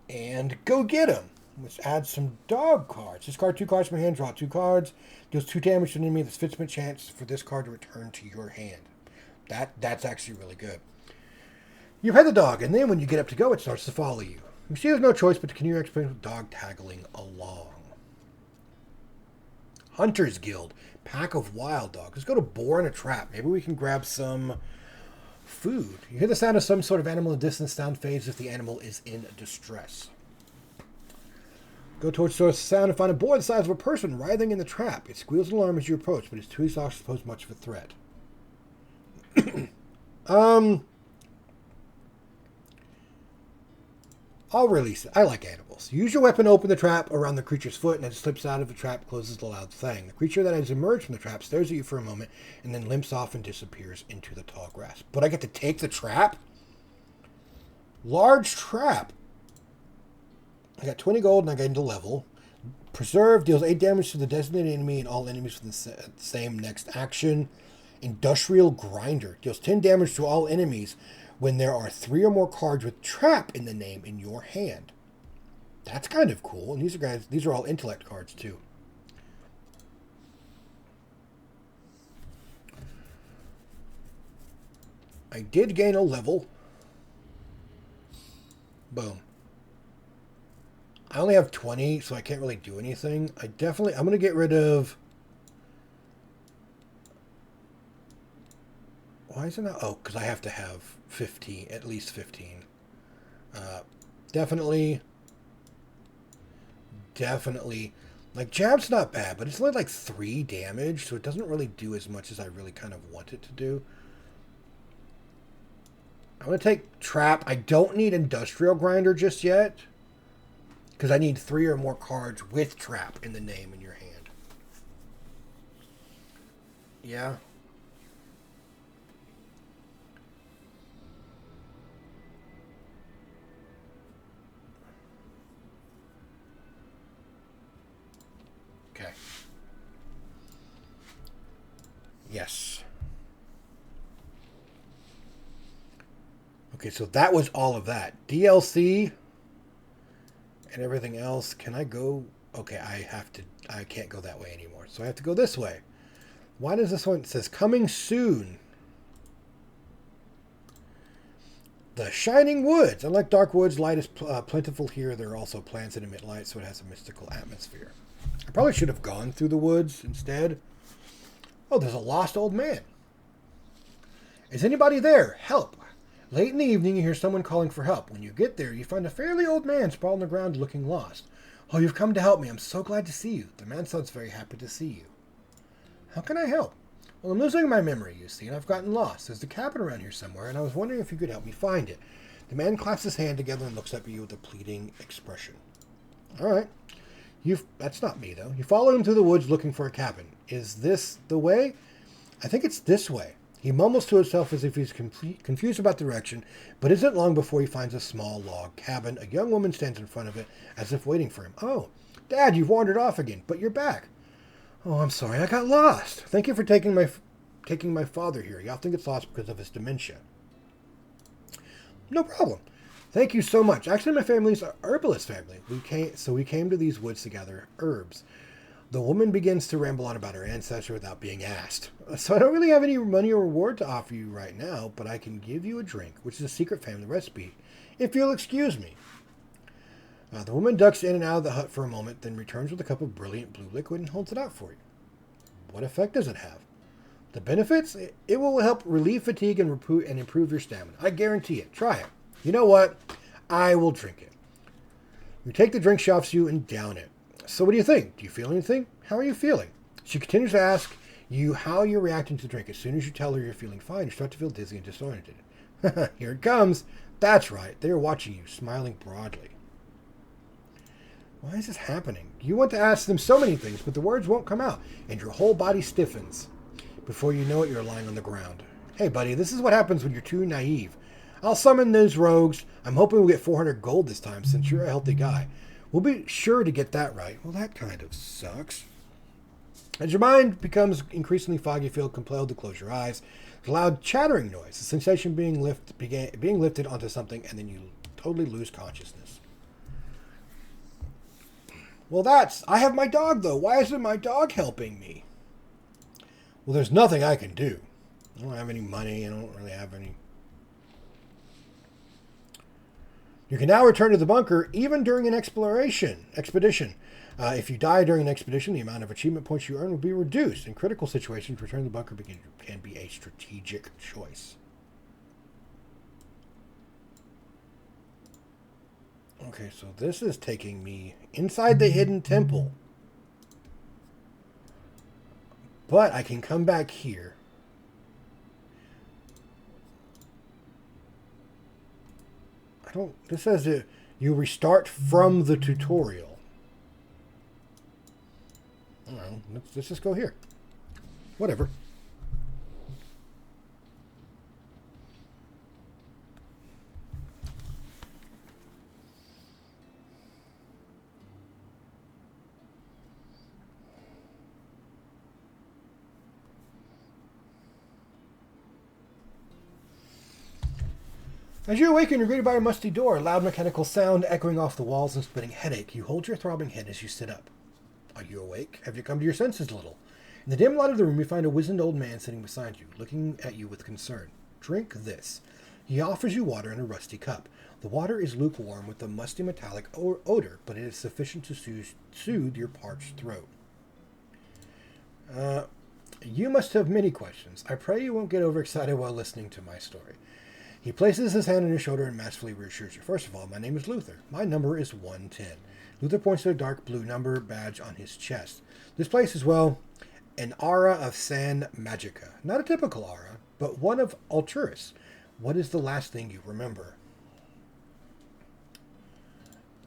And go get him. Let's add some dog cards. Discard 2 cards from your hand, draw 2 cards. Deals 2 damage to an enemy. This fits my chance for this card to return to your hand. That's actually really good. You pet the dog, and then when you get up to go, it starts to follow you. You see there's no choice but to continue your experience with dog tagging along. Hunter's Guild. Pack of wild dogs. Let's go to boar in a trap. Maybe we can grab some food. You hear the sound of some sort of animal in the distance. Sound fades if the animal is in distress. Go towards the source of sound and find a boar the size of a person writhing in the trap. It squeals in alarm as you approach, but it's too exhausted to pose much of a threat. I'll release it. I like animals. Use your weapon to open the trap around the creature's foot, and as it slips out of the trap, closes the loud thing. The creature that has emerged from the trap stares at you for a moment, and then limps off and disappears into the tall grass. But I get to take the trap? Large trap. I got 20 gold, and I gained a level. Preserve deals 8 damage to the designated enemy and all enemies within the same next action. Industrial Grinder deals 10 damage to all enemies when there are 3 or more cards with trap in the name in your hand. That's kind of cool. And these are all intellect cards too. I did gain a level. Boom. I only have 20, so I can't really do anything. I'm going to get rid of... Why is it not? Oh, because I have to have 15, at least 15. Definitely. Like, jab's not bad, but it's only like 3 damage, so it doesn't really do as much as I really kind of want it to do. I'm going to take trap. I don't need industrial grinder just yet, because I need 3 or more cards with trap in the name in your hand. Yeah. Okay. Yes. Okay, so that was all of that. DLC and everything else. Can I go? Okay, I can't go that way anymore. So I have to go this way. Why does this one, it says coming soon. The Shining Woods. Unlike Dark Woods, light is plentiful here. There are also plants that emit light, so it has a mystical atmosphere. I probably should have gone through the woods instead. Oh, there's a lost old man. Is anybody there? Help. Late in the evening, you hear someone calling for help. When you get there, you find a fairly old man sprawled on the ground looking lost. Oh, you've come to help me. I'm so glad to see you. The man sounds very happy to see you. How can I help? Well, I'm losing my memory, you see, and I've gotten lost. There's a cabin around here somewhere, and I was wondering if you could help me find it. The man clasps his hand together and looks up at you with a pleading expression. All right. That's not me, though. You follow him through the woods looking for a cabin. Is this the way? I think it's this way. He mumbles to himself as if he's confused about direction, but isn't long before he finds a small log cabin. A young woman stands in front of it as if waiting for him. Oh, Dad, you've wandered off again, but you're back. Oh, I'm sorry, I got lost. Thank you for taking my father here. He often gets lost because of his dementia. No problem. Thank you so much. Actually, my family's a herbalist family. We came to these woods to gather herbs. The woman begins to ramble on about her ancestor without being asked. So I don't really have any money or reward to offer you right now, but I can give you a drink, which is a secret family recipe, if you'll excuse me. The woman ducks in and out of the hut for a moment, then returns with a cup of brilliant blue liquid and holds it out for you. What effect does it have? The benefits? It will help relieve fatigue and improve your stamina. I guarantee it. Try it. You know what? I will drink it. You take the drink she offers you and down it. So what do you think? Do you feel anything? How are you feeling? She continues to ask you how you're reacting to the drink. As soon as you tell her you're feeling fine, you start to feel dizzy and disoriented. Here it comes. That's right. They're watching you, smiling broadly. Why is this happening? You want to ask them so many things, but the words won't come out, and your whole body stiffens. Before you know it, you're lying on the ground. Hey, buddy, this is what happens when you're too naive. I'll summon those rogues. I'm hoping we'll get 400 gold this time, since you're a healthy guy. We'll be sure to get that right. Well, that kind of sucks. As your mind becomes increasingly foggy, you feel compelled to close your eyes. There's a loud chattering noise, the sensation being lifted onto something, and then you totally lose consciousness. Well, I have my dog, though. Why isn't my dog helping me? Well, there's nothing I can do. I don't have any money. I don't really have any. You can now return to the bunker, even during an expedition. If you die during an expedition, the amount of achievement points you earn will be reduced. In critical situations, return to the bunker can be a strategic choice. Okay, so this is taking me inside the hidden temple. But I can come back here. This says that you restart from the tutorial. I don't know. Let's just go here. Whatever. As you awaken, you're greeted by a musty door, a loud mechanical sound echoing off the walls and splitting headache. You hold your throbbing head as you sit up. Are you awake? Have you come to your senses a little? In the dim light of the room, you find a wizened old man sitting beside you, looking at you with concern. Drink this. He offers you water in a rusty cup. The water is lukewarm with a musty metallic odor, but it is sufficient to soothe your parched throat. You must have many questions. I pray you won't get overexcited while listening to my story. He places his hand on your shoulder and masterfully reassures you. First of all, my name is Luther. My number is 110. Luther points to a dark blue number badge on his chest. This place is, well, an aura of San Magica. Not a typical aura, but one of Alturis. What is the last thing you remember?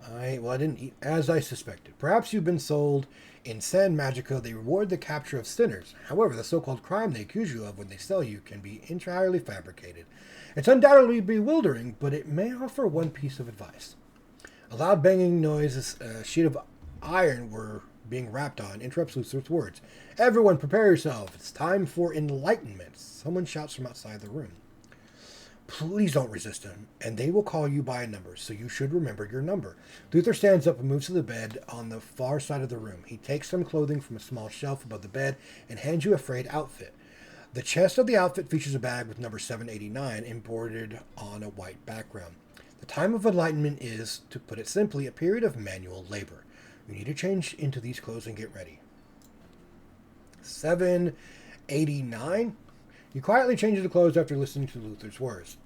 I didn't eat, as I suspected. Perhaps you've been sold. In San Magica, they reward the capture of sinners. However, the so-called crime they accuse you of when they sell you can be entirely fabricated. It's undoubtedly bewildering, but it may offer one piece of advice. A loud banging noise, a sheet of iron were being rapped on, interrupts Luther's words. Everyone, prepare yourself. It's time for enlightenment. Someone shouts from outside the room. Please don't resist him, and they will call you by a number, so you should remember your number. Luther stands up and moves to the bed on the far side of the room. He takes some clothing from a small shelf above the bed and hands you a frayed outfit. The chest of the outfit features a bag with number 789 embroidered on a white background. The time of enlightenment is, to put it simply, a period of manual labor. You need to change into these clothes and get ready. 789? You quietly change into clothes after listening to Luther's words.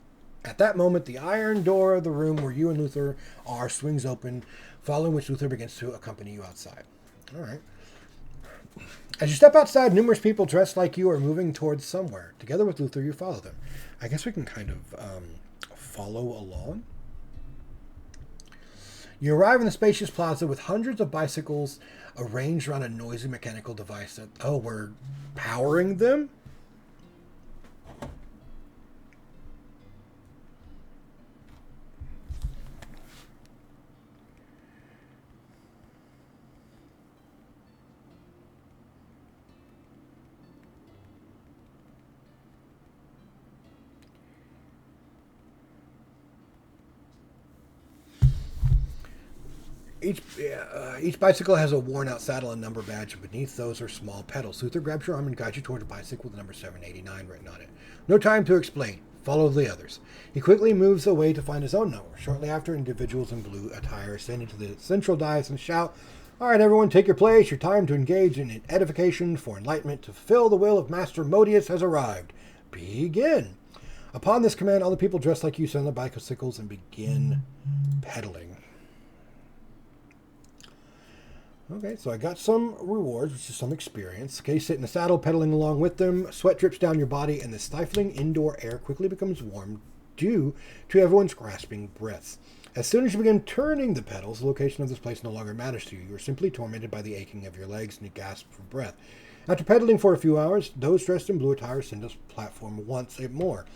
At that moment, the iron door of the room where you and Luther are swings open, following which Luther begins to accompany you outside. All right. As you step outside, numerous people dressed like you are moving towards somewhere. Together with Luther, you follow them. I guess we can kind of follow along. You arrive in the spacious plaza with hundreds of bicycles arranged around a noisy mechanical device that, we're powering them? Each bicycle has a worn-out saddle and number badge, and beneath those are small pedals. Luther grabs your arm and guides you toward a bicycle with the number 789 written on it. No time to explain. Follow the others. He quickly moves away to find his own number. Shortly after, individuals in blue attire ascend into the central dais and shout, "All right, everyone, take your place. Your time to engage in edification for enlightenment to fulfill the will of Master Modius has arrived. Begin." Upon this command, all the people dressed like you sit on the bicycles and begin pedaling. Okay, so I got some rewards, which is some experience. Okay, sit in the saddle, pedaling along with them. Sweat drips down your body, and the stifling indoor air quickly becomes warm due to everyone's grasping breaths. As soon as you begin turning the pedals, the location of this place no longer matters to you. You are simply tormented by the aching of your legs and you gasp for breath. After pedaling for a few hours, those dressed in blue attire ascend this platform once more.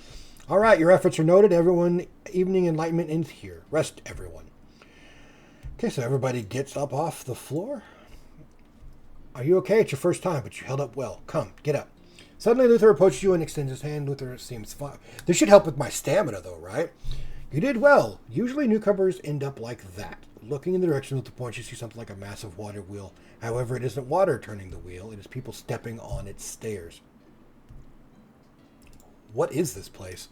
All right, your efforts are noted. Everyone, evening enlightenment ends here. Rest, everyone. Okay, so everybody gets up off the floor. Are you okay? It's your first time, but you held up well. Come, get up. Suddenly, Luther approaches you and extends his hand. Luther seems fine. This should help with my stamina, though, right? You did well. Usually, newcomers end up like that. Looking in the direction of the point, you see something like a massive water wheel. However, it isn't water turning the wheel. It is people stepping on its stairs. What is this place?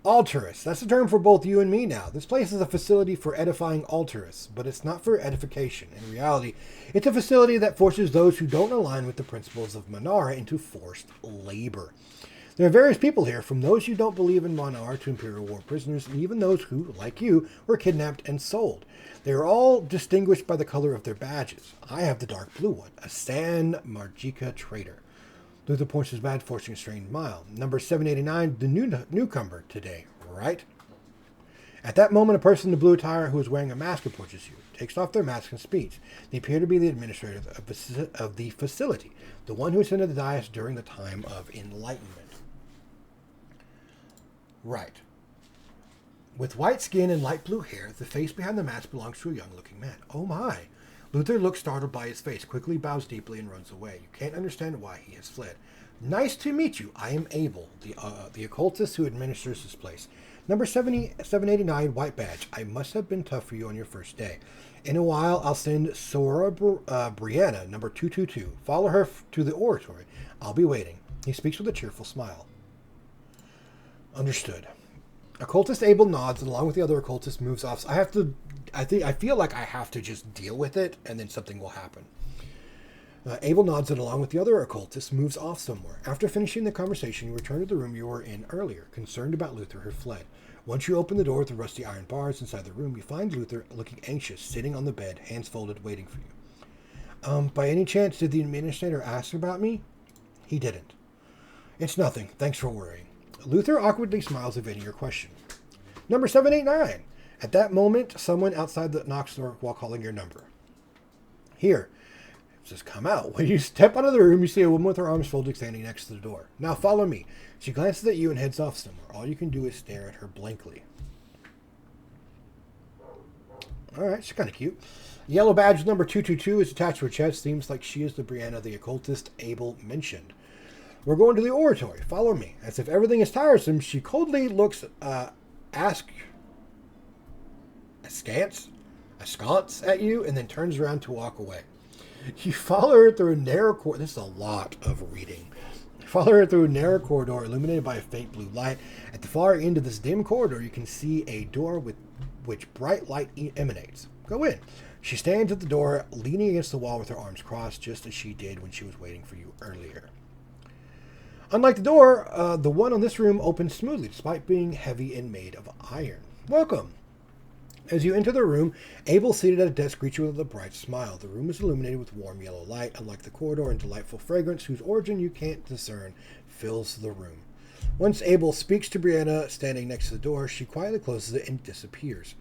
Altarists. That's the term for both you and me now. This place is a facility for edifying altarists, but it's not for edification. In reality, it's a facility that forces those who don't align with the principles of Manara into forced labor. There are various people here, from those who don't believe in Manara to Imperial War prisoners, and even those who, like you, were kidnapped and sold. They are all distinguished by the color of their badges. I have the dark blue one, a San Margica trader. Luther points his badge, forcing a strained smile. Number 789, the newcomer today, right? At that moment, a person in the blue attire who is wearing a mask approaches you, takes off their mask and speaks. They appear to be the administrator of the facility, the one who attended the dais during the time of enlightenment. Right. With white skin and light blue hair, the face behind the mask belongs to a young-looking man. Oh my! Luther looks startled by his face, quickly bows deeply, and runs away. You can't understand why he has fled. Nice to meet you. I am Abel, the occultist who administers this place. Number 789, white badge. I must have been tough for you on your first day. In a while, I'll send Sora Brianna, number 222. Follow her to the oratory. I'll be waiting. He speaks with a cheerful smile. Understood. Occultist Abel nods, and along with the other occultist moves off. I feel like I have to just deal with it, and then something will happen. Abel nods, and along with the other occultist moves off somewhere. After finishing the conversation, you return to the room you were in earlier, concerned about Luther who fled. Once you open the door with the rusty iron bars inside the room, you find Luther looking anxious, sitting on the bed, hands folded, waiting for you. By any chance, did the administrator ask about me? He didn't. It's nothing. Thanks for worrying. Luther awkwardly smiles, evading your question. Number 789. At that moment, someone outside knocks the door while calling your number. Here. Just come out. When you step out of the room, you see a woman with her arms folded standing next to the door. Now follow me. She glances at you and heads off somewhere. All you can do is stare at her blankly. Alright, she's kind of cute. Yellow badge number 222 is attached to her chest. Seems like she is the Brianna the occultist Abel mentioned. We're going to the oratory. Follow me. As if everything is tiresome, she coldly looks askance at you and then turns around to walk away. You follow her through a narrow corridor. This is a lot of reading. You follow her through a narrow corridor illuminated by a faint blue light. At the far end of this dim corridor, you can see a door with which bright light emanates. Go in. She stands at the door, leaning against the wall with her arms crossed, just as she did when she was waiting for you earlier. Unlike the door, the one on this room opens smoothly, despite being heavy and made of iron. Welcome. As you enter the room, Abel, seated at a desk, greets you with a bright smile. The room is illuminated with warm yellow light, unlike the corridor, and delightful fragrance, whose origin you can't discern, fills the room. Once Abel speaks to Brianna, standing next to the door, she quietly closes it and disappears.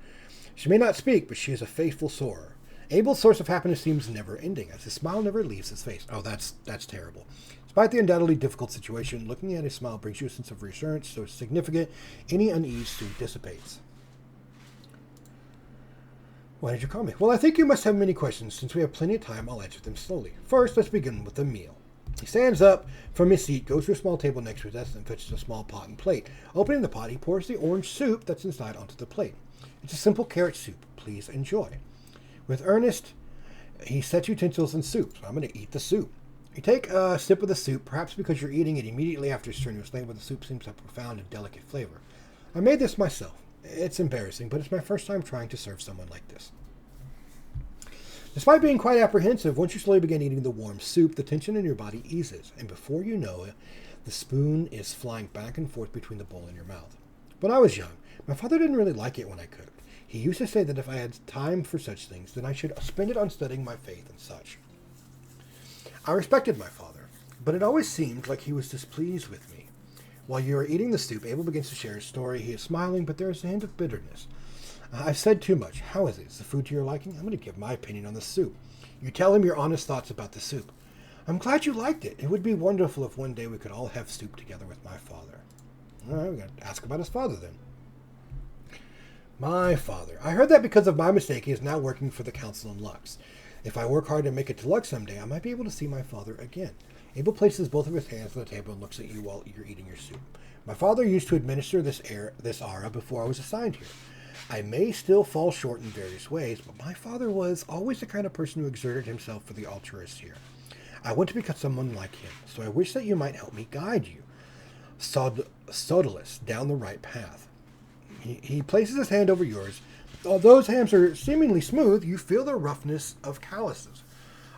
She may not speak, but she is a faithful soarer. Abel's source of happiness seems never-ending, as his smile never leaves his face. Oh, that's terrible. Despite the undoubtedly difficult situation, looking at his smile brings you a sense of reassurance so significant, any unease soon dissipates. Why did you call me? Well, I think you must have many questions. Since we have plenty of time, I'll answer them slowly. First, let's begin with the meal. He stands up from his seat, goes to a small table next to his desk, and fetches a small pot and plate. Opening the pot, he pours the orange soup that's inside onto the plate. It's a simple carrot soup. Please enjoy. With earnest, he sets utensils and soup. So I'm going to eat the soup. You take a sip of the soup, perhaps because you're eating it immediately after stirring your flavor. The soup seems to have profound and delicate flavor. I made this myself. It's embarrassing, but it's my first time trying to serve someone like this. Despite being quite apprehensive, once you slowly begin eating the warm soup, the tension in your body eases, and before you know it, the spoon is flying back and forth between the bowl and your mouth. When I was young, my father didn't really like it when I cooked. He used to say that if I had time for such things, then I should spend it on studying my faith and such. I respected my father, but it always seemed like he was displeased with me. While you are eating the soup, Abel begins to share his story. He is smiling, but there is a hint of bitterness. I've said too much. How is it? Is the food to your liking? I'm going to give my opinion on the soup. You tell him your honest thoughts about the soup. I'm glad you liked it. It would be wonderful if one day we could all have soup together with my father. All right, we're going to ask about his father then. My father. I heard that because of my mistake, he is now working for the council in Lux. If I work hard and make it to Lux someday, I might be able to see my father again. Abel places both of his hands on the table and looks at you while you're eating your soup. My father used to administer this aura before I was assigned here. I may still fall short in various ways, but my father was always the kind of person who exerted himself for the altruists here. I want to become someone like him, so I wish that you might help me guide you, Sodalus, down the right path. He places his hand over yours. Although his hands are seemingly smooth, you feel the roughness of calluses.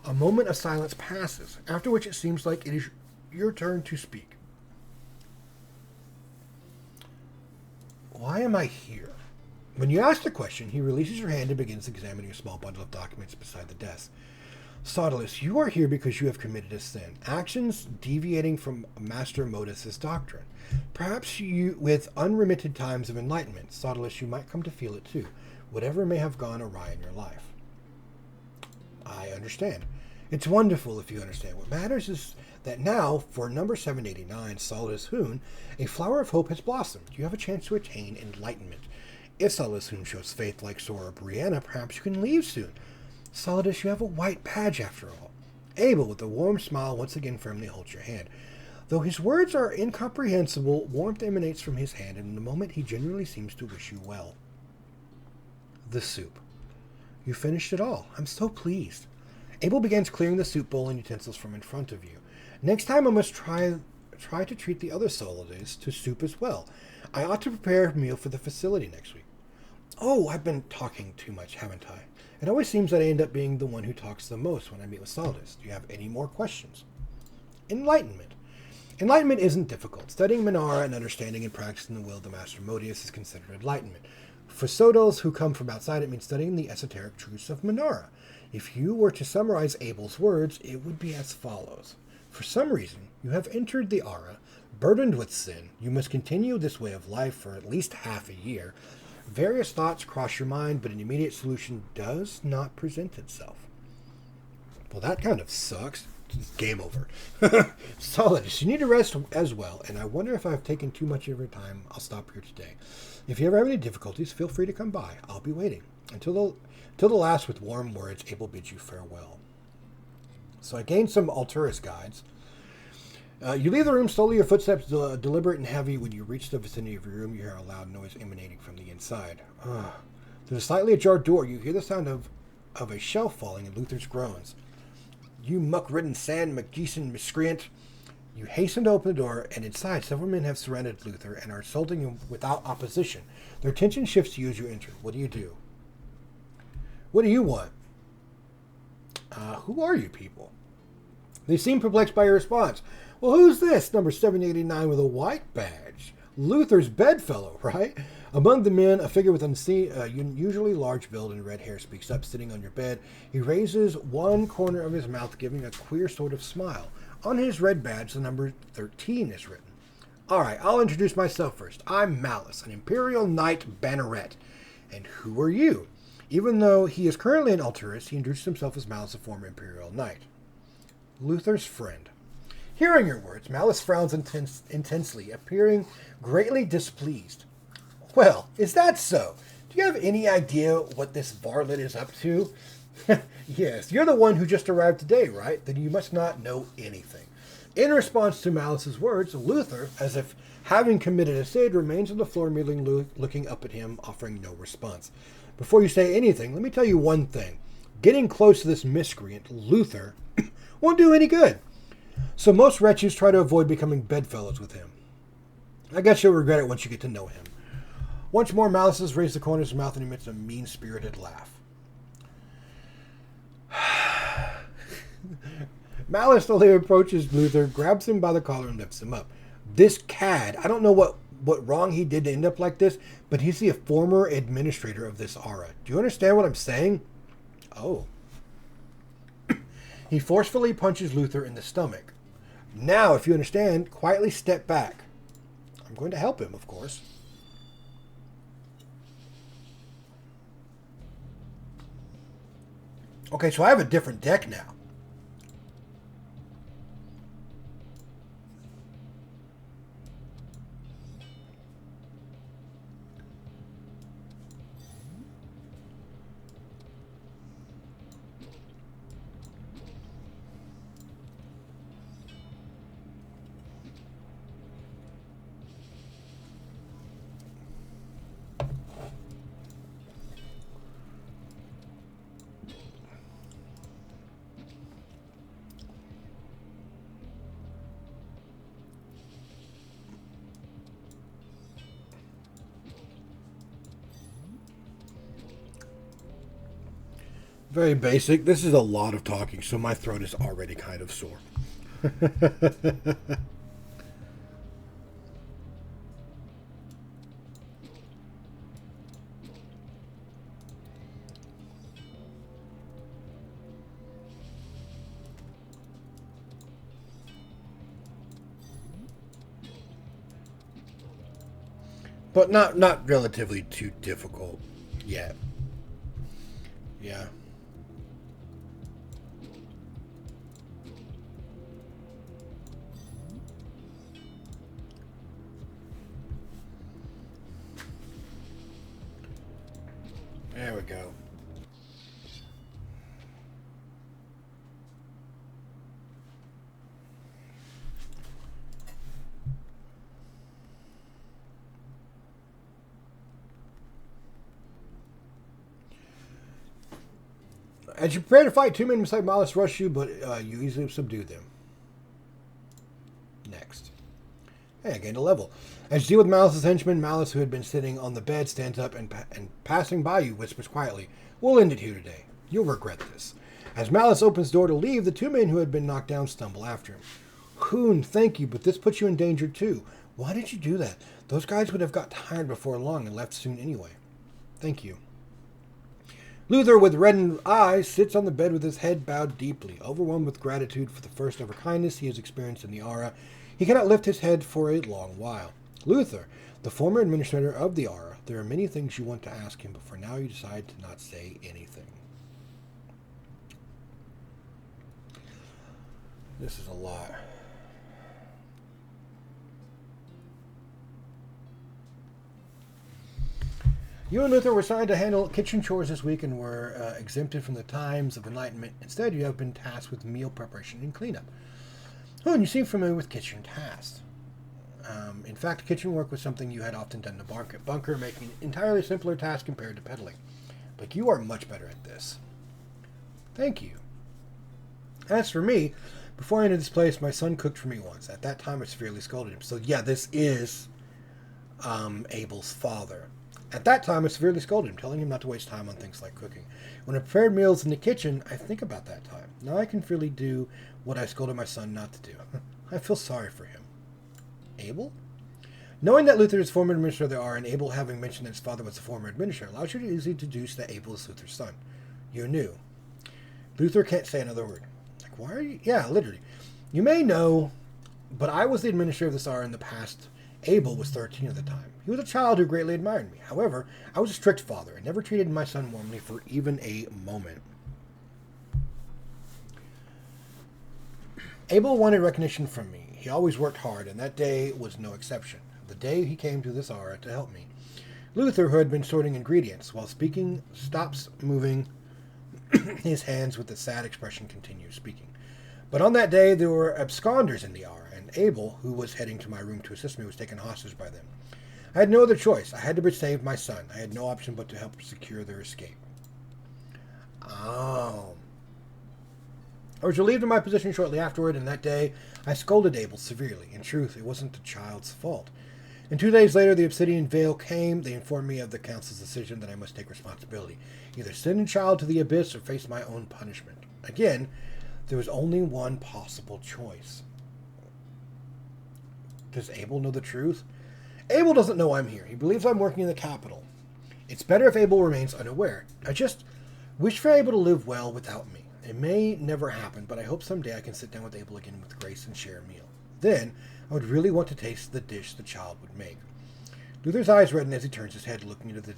A moment of silence passes, after which it seems like it is your turn to speak. Why am I here? When you ask the question, he releases your hand and begins examining a small bundle of documents beside the desk. Sodalus, you are here because you have committed a sin. Actions deviating from Master Modus's doctrine. Perhaps you, with unremitted times of enlightenment, Sodalus, you might come to feel it too. Whatever may have gone awry in your life. I understand. It's wonderful if you understand. What matters is that now, for number 789, Sodalus Hoon, a flower of hope has blossomed. You have a chance to attain enlightenment. If Sodalus Hoon shows faith like Sora Brianna, perhaps you can leave soon. Solidus, you have a white badge after all. Abel, with a warm smile, once again firmly holds your hand. Though his words are incomprehensible, warmth emanates from his hand, and in a moment he genuinely seems to wish you well. The soup. You finished it all. I'm so pleased. Abel begins clearing the soup bowl and utensils from in front of you. Next time I must try to treat the other Solidus to soup as well. I ought to prepare a meal for the facility next week. Oh, I've been talking too much, haven't I? It always seems that I end up being the one who talks the most when I meet with Solidus. Do you have any more questions? Enlightenment. Enlightenment isn't difficult. Studying Minara and understanding and practicing the will of the Master Modius is considered enlightenment. For Sodals who come from outside, it means studying the esoteric truths of Minara. If you were to summarize Abel's words, it would be as follows. For some reason, you have entered the aura, burdened with sin. You must continue this way of life for at least half a year. Various thoughts cross your mind, but an immediate solution does not present itself. Well, that kind of sucks. Game over. Solidus, you need to rest as well, and I wonder if I've taken too much of your time. I'll stop here today. If you ever have any difficulties, feel free to come by. I'll be waiting. Until the last, with warm words, Abel bids you farewell. So I gained some Alturas guides. You leave the room slowly, your footsteps deliberate and heavy. When you reach the vicinity of your room, you hear a loud noise emanating from the inside. Through the slightly ajar door, you hear the sound of a shelf falling and Luther's groans. You muck-ridden sand, McGeeson miscreant. You hasten to open the door, and inside, several men have surrounded Luther and are assaulting him without opposition. Their attention shifts to you as you enter. What do you do? What do you want? Who are you people? They seem perplexed by your response. Well, who's this? Number 789 with a white badge. Luther's bedfellow, right? Among the men, a figure with unusually large build and red hair speaks up, sitting on your bed. He raises one corner of his mouth, giving a queer sort of smile. On his red badge, the number 13 is written. All right, I'll introduce myself first. I'm Malice, an Imperial Knight Banneret. And who are you? Even though he is currently an Alturist, he introduced himself as Malice, a former Imperial Knight. Luther's friend. Hearing your words, Malice frowns intensely, appearing greatly displeased. Well, is that so? Do you have any idea what this varlet is up to? Yes, you're the one who just arrived today, right? Then you must not know anything. In response to Malice's words, Luther, as if having committed a sin, remains on the floor, merely looking up at him, offering no response. Before you say anything, let me tell you one thing. Getting close to this miscreant, Luther, won't do any good. So most wretches try to avoid becoming bedfellows with him. I guess you'll regret it once you get to know him. Once more, Malice raised the corners of his mouth and emits a mean-spirited laugh. Malice slowly approaches Luther, grabs him by the collar, and lifts him up. This cad, I don't know what wrong he did to end up like this, but he's the former administrator of this aura. Do you understand what I'm saying? Oh. He forcefully punches Luther in the stomach. Now, if you understand, quietly step back. I'm going to help him, of course. Okay, so I have a different deck now. Very basic. This is a lot of talking, so my throat is already kind of sore. But not relatively too difficult yet. Yeah. There we go. As you prepare to fight, two men beside Malice rush you, but you easily subdue them. Next. Hey, I gained a level. As you deal with Malice's henchman, Malice, who had been sitting on the bed, stands up and passing by you, whispers quietly, "We'll end it here today. You'll regret this." As Malice opens the door to leave, the two men who had been knocked down stumble after him. "Hoon, thank you, but this puts you in danger too. Why did you do that? Those guys would have got tired before long and left soon anyway." "Thank you." Luther, with reddened eyes, sits on the bed with his head bowed deeply. Overwhelmed with gratitude for the first ever kindness he has experienced in the aura, he cannot lift his head for a long while. Luther, the former administrator of the aura, there are many things you want to ask him, but for now you decide to not say anything. This is a lot. You and Luther were assigned to handle kitchen chores this week and were exempted from the times of enlightenment. Instead, you have been tasked with meal preparation and cleanup. Oh, and you seem familiar with kitchen tasks. In fact, kitchen work was something you had often done in the bunker, making an entirely simpler task compared to peddling. But you are much better at this. Thank you. As for me, before I entered this place, my son cooked for me once. At that time, I severely scolded him. So yeah, this is Abel's father. At that time, I severely scolded him, telling him not to waste time on things like cooking. When I prepared meals in the kitchen, I think about that time. Now I can freely do what I scolded my son not to do. I feel sorry for him. Abel? Knowing that Luther is former administrator of the R, and Abel having mentioned that his father was the former administrator, allows you to easily deduce that Abel is Luther's son. You knew. Luther can't say another word. Like, why are you? Yeah, literally. You may know, but I was the administrator of this R in the past. Abel was 13 at the time. He was a child who greatly admired me. However, I was a strict father and never treated my son warmly for even a moment. Abel wanted recognition from me. He always worked hard, and that day was no exception. The day he came to this aura to help me. Luther, who had been sorting ingredients, while speaking, stops moving his hands with a sad expression, continues speaking. But on that day, there were absconders in the aura, and Abel, who was heading to my room to assist me, was taken hostage by them. I had no other choice. I had to save my son. I had no option but to help secure their escape. Oh. I was relieved of my position shortly afterward, and that day I scolded Abel severely. In truth, it wasn't the child's fault. And 2 days later, the Obsidian Veil came. They informed me of the council's decision that I must take responsibility. Either send the child to the abyss or face my own punishment. Again, there was only one possible choice. Does Abel know the truth? Abel doesn't know I'm here. He believes I'm working in the capital. It's better if Abel remains unaware. I just wish for Abel to live well without me. It may never happen, but I hope someday I can sit down with Abel again with grace and share a meal. Then, I would really want to taste the dish the child would make. Luther's eyes redden as he turns his head, looking into the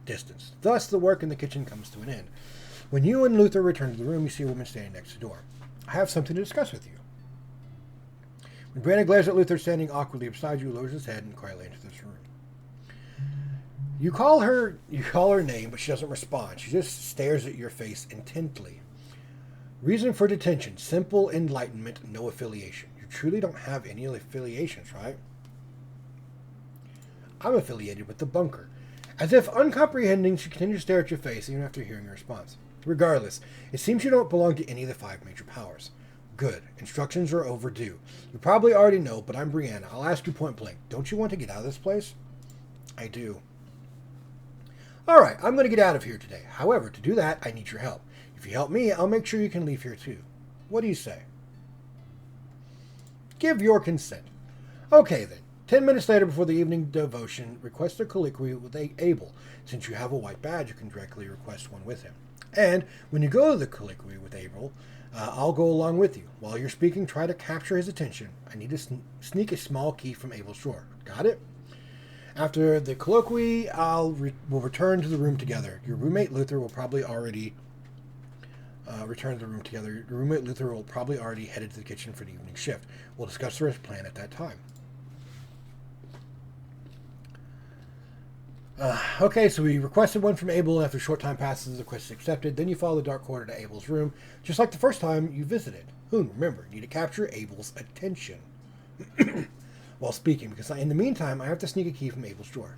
distance. Thus, the work in the kitchen comes to an end. When you and Luther return to the room, you see a woman standing next to the door. I have something to discuss with you. When Brianna glares at Luther standing awkwardly beside you, lowers his head and quietly enters this room. You call her name, but she doesn't respond. She just stares at your face intently. Reason for detention: simple enlightenment, no affiliation. You truly don't have any affiliations, right? I'm affiliated with the bunker. As if uncomprehending, she continues to stare at your face even after hearing your response. Regardless, it seems you don't belong to any of the 5 major powers. Good. Instructions are overdue. You probably already know, but I'm Brianna. I'll ask you point blank. Don't you want to get out of this place? I do. Alright, I'm going to get out of here today. However, to do that, I need your help. If you help me, I'll make sure you can leave here too. What do you say? Give your consent. Okay then. 10 minutes later, before the evening devotion, request a colloquy with Abel. Since you have a white badge, you can directly request one with him. And when you go to the colloquy with Abel, I'll go along with you. While you're speaking, try to capture his attention. I need to sneak a small key from Abel's drawer. Got it? After the colloquy, we'll return to the room together. Your roommate Luther will probably already return to the room together. Your roommate Luther will probably already headed to the kitchen for the evening shift. We'll discuss the rest plan at that time. Okay, so we requested one from Abel, and after a short time passes, the request is accepted. Then you follow the dark corridor to Abel's room, just like the first time you visited. Remember, you need to capture Abel's attention while speaking, because in the meantime, I have to sneak a key from Abel's drawer.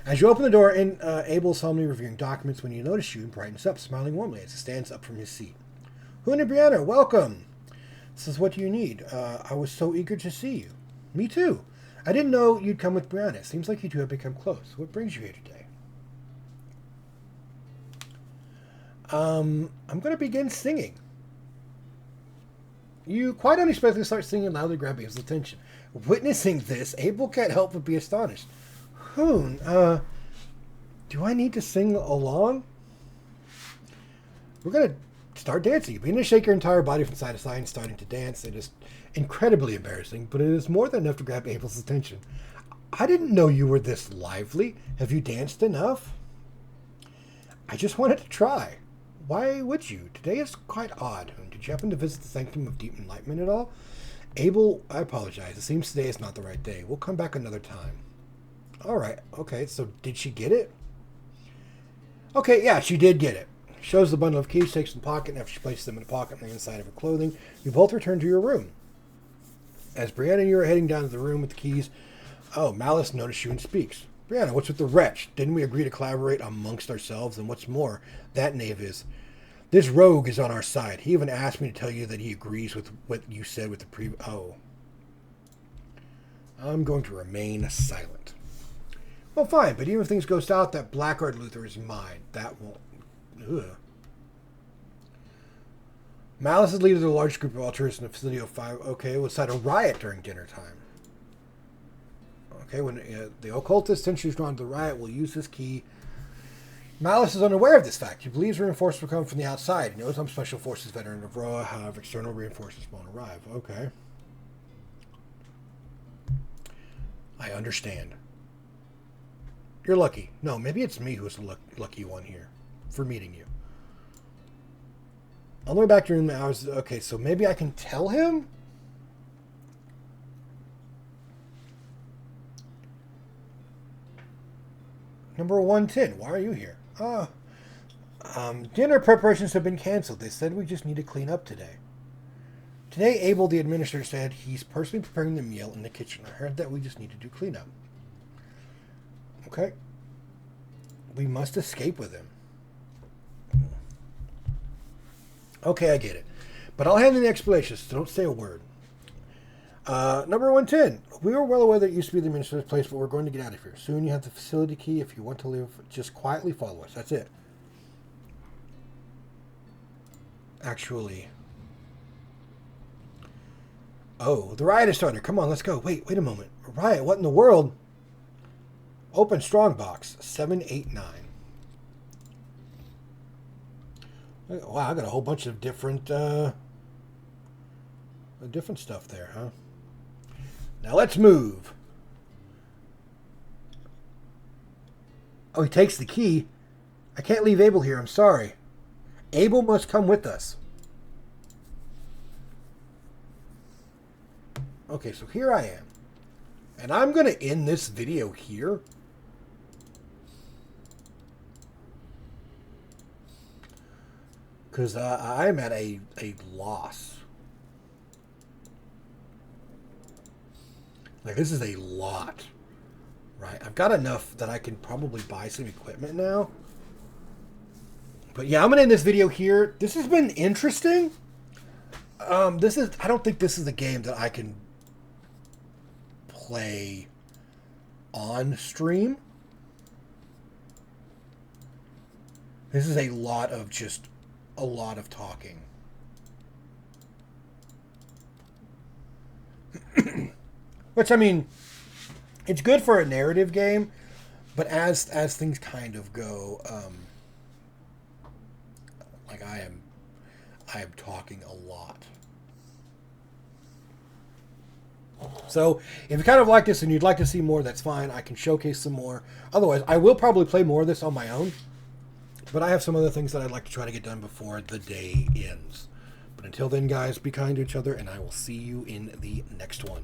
As you open the door, Abel is solemnly reviewing documents. When he notices you, he brightens up, smiling warmly as he stands up from his seat. Hoon and Brianna, welcome! This is what you need. I was so eager to see you. Me too. I didn't know you'd come with Brianna. It seems like you two have become close. What brings you here today? I'm going to begin singing. You quite unexpectedly start singing loudly, grabbing his attention. Witnessing this, Abel can't help but be astonished. Hoon, do I need to sing along? We're going to start dancing. You begin to shake your entire body from side to side and starting to dance. It is incredibly embarrassing, but it is more than enough to grab Abel's attention. I didn't know you were this lively. Have you danced enough? I just wanted to try. Why would you? Today is quite odd. Did you happen to visit the Sanctum of Deep Enlightenment at all? Abel, I apologize. It seems today is not the right day. We'll come back another time. Alright, okay, so did she get it? Okay, yeah, she did get it. Shows the bundle of keys, takes them in the pocket, and after she places them in a pocket on the inside of her clothing, you both return to your room. As Brianna and you are heading down to the room with the keys, Malice notices you and speaks. Brianna, what's with the wretch? Didn't we agree to collaborate amongst ourselves? And what's more, that knave is... This rogue is on our side. He even asked me to tell you that he agrees with what you said with the previous... Oh. I'm going to remain silent. Well, fine, but even if things go south, that Blackguard Luther is mine. That won't... Ugh. Malice is leader of the large group of altruists in the Facility 05. Okay, we'll decide a riot during dinner time. Okay, when the occultist essentially is drawn to the riot, we'll use this key. Malice is unaware of this fact. He believes reinforcements will come from the outside. He knows I'm Special Forces veteran of Roa, however, external reinforcements won't arrive. Okay. I understand. You're lucky. No, maybe it's me who's the lucky one here for meeting you. On the way back to your room, I was... Okay, so maybe I can tell him? Number 110, why are you here? Dinner preparations have been canceled. They said we just need to clean up today. Today, Abel, the administrator, said he's personally preparing the meal in the kitchen. I heard that we just need to do cleanup. Okay. We must escape with him. Okay, I get it. But I'll hand in the explanation, so don't say a word. Number 110. We were well aware that it used to be the minister's place, but we're going to get out of here. Soon you have the facility key. If you want to live, just quietly follow us. That's it. Actually. Oh, the riot is starting. Come on, let's go. Wait a moment. Riot? What in the world? Open strongbox. 789. Wow, I got a whole bunch of different stuff there, huh? Now let's move. Oh, he takes the key. I can't leave Abel here. I'm sorry. Abel must come with us. Okay, so here I am. And I'm going to end this video here. Because I'm at a loss. Like, this is a lot. Right? I've got enough that I can probably buy some equipment now. But yeah, I'm going to end this video here. This has been interesting. I don't think this is a game that I can play on stream. This is a lot of talking. Which, I mean, it's good for a narrative game, but as things kind of go, like I am talking a lot. So if you kind of like this and you'd like to see more, that's fine. I can showcase some more. Otherwise, I will probably play more of this on my own. But I have some other things that I'd like to try to get done before the day ends. But until then, guys, be kind to each other, and I will see you in the next one.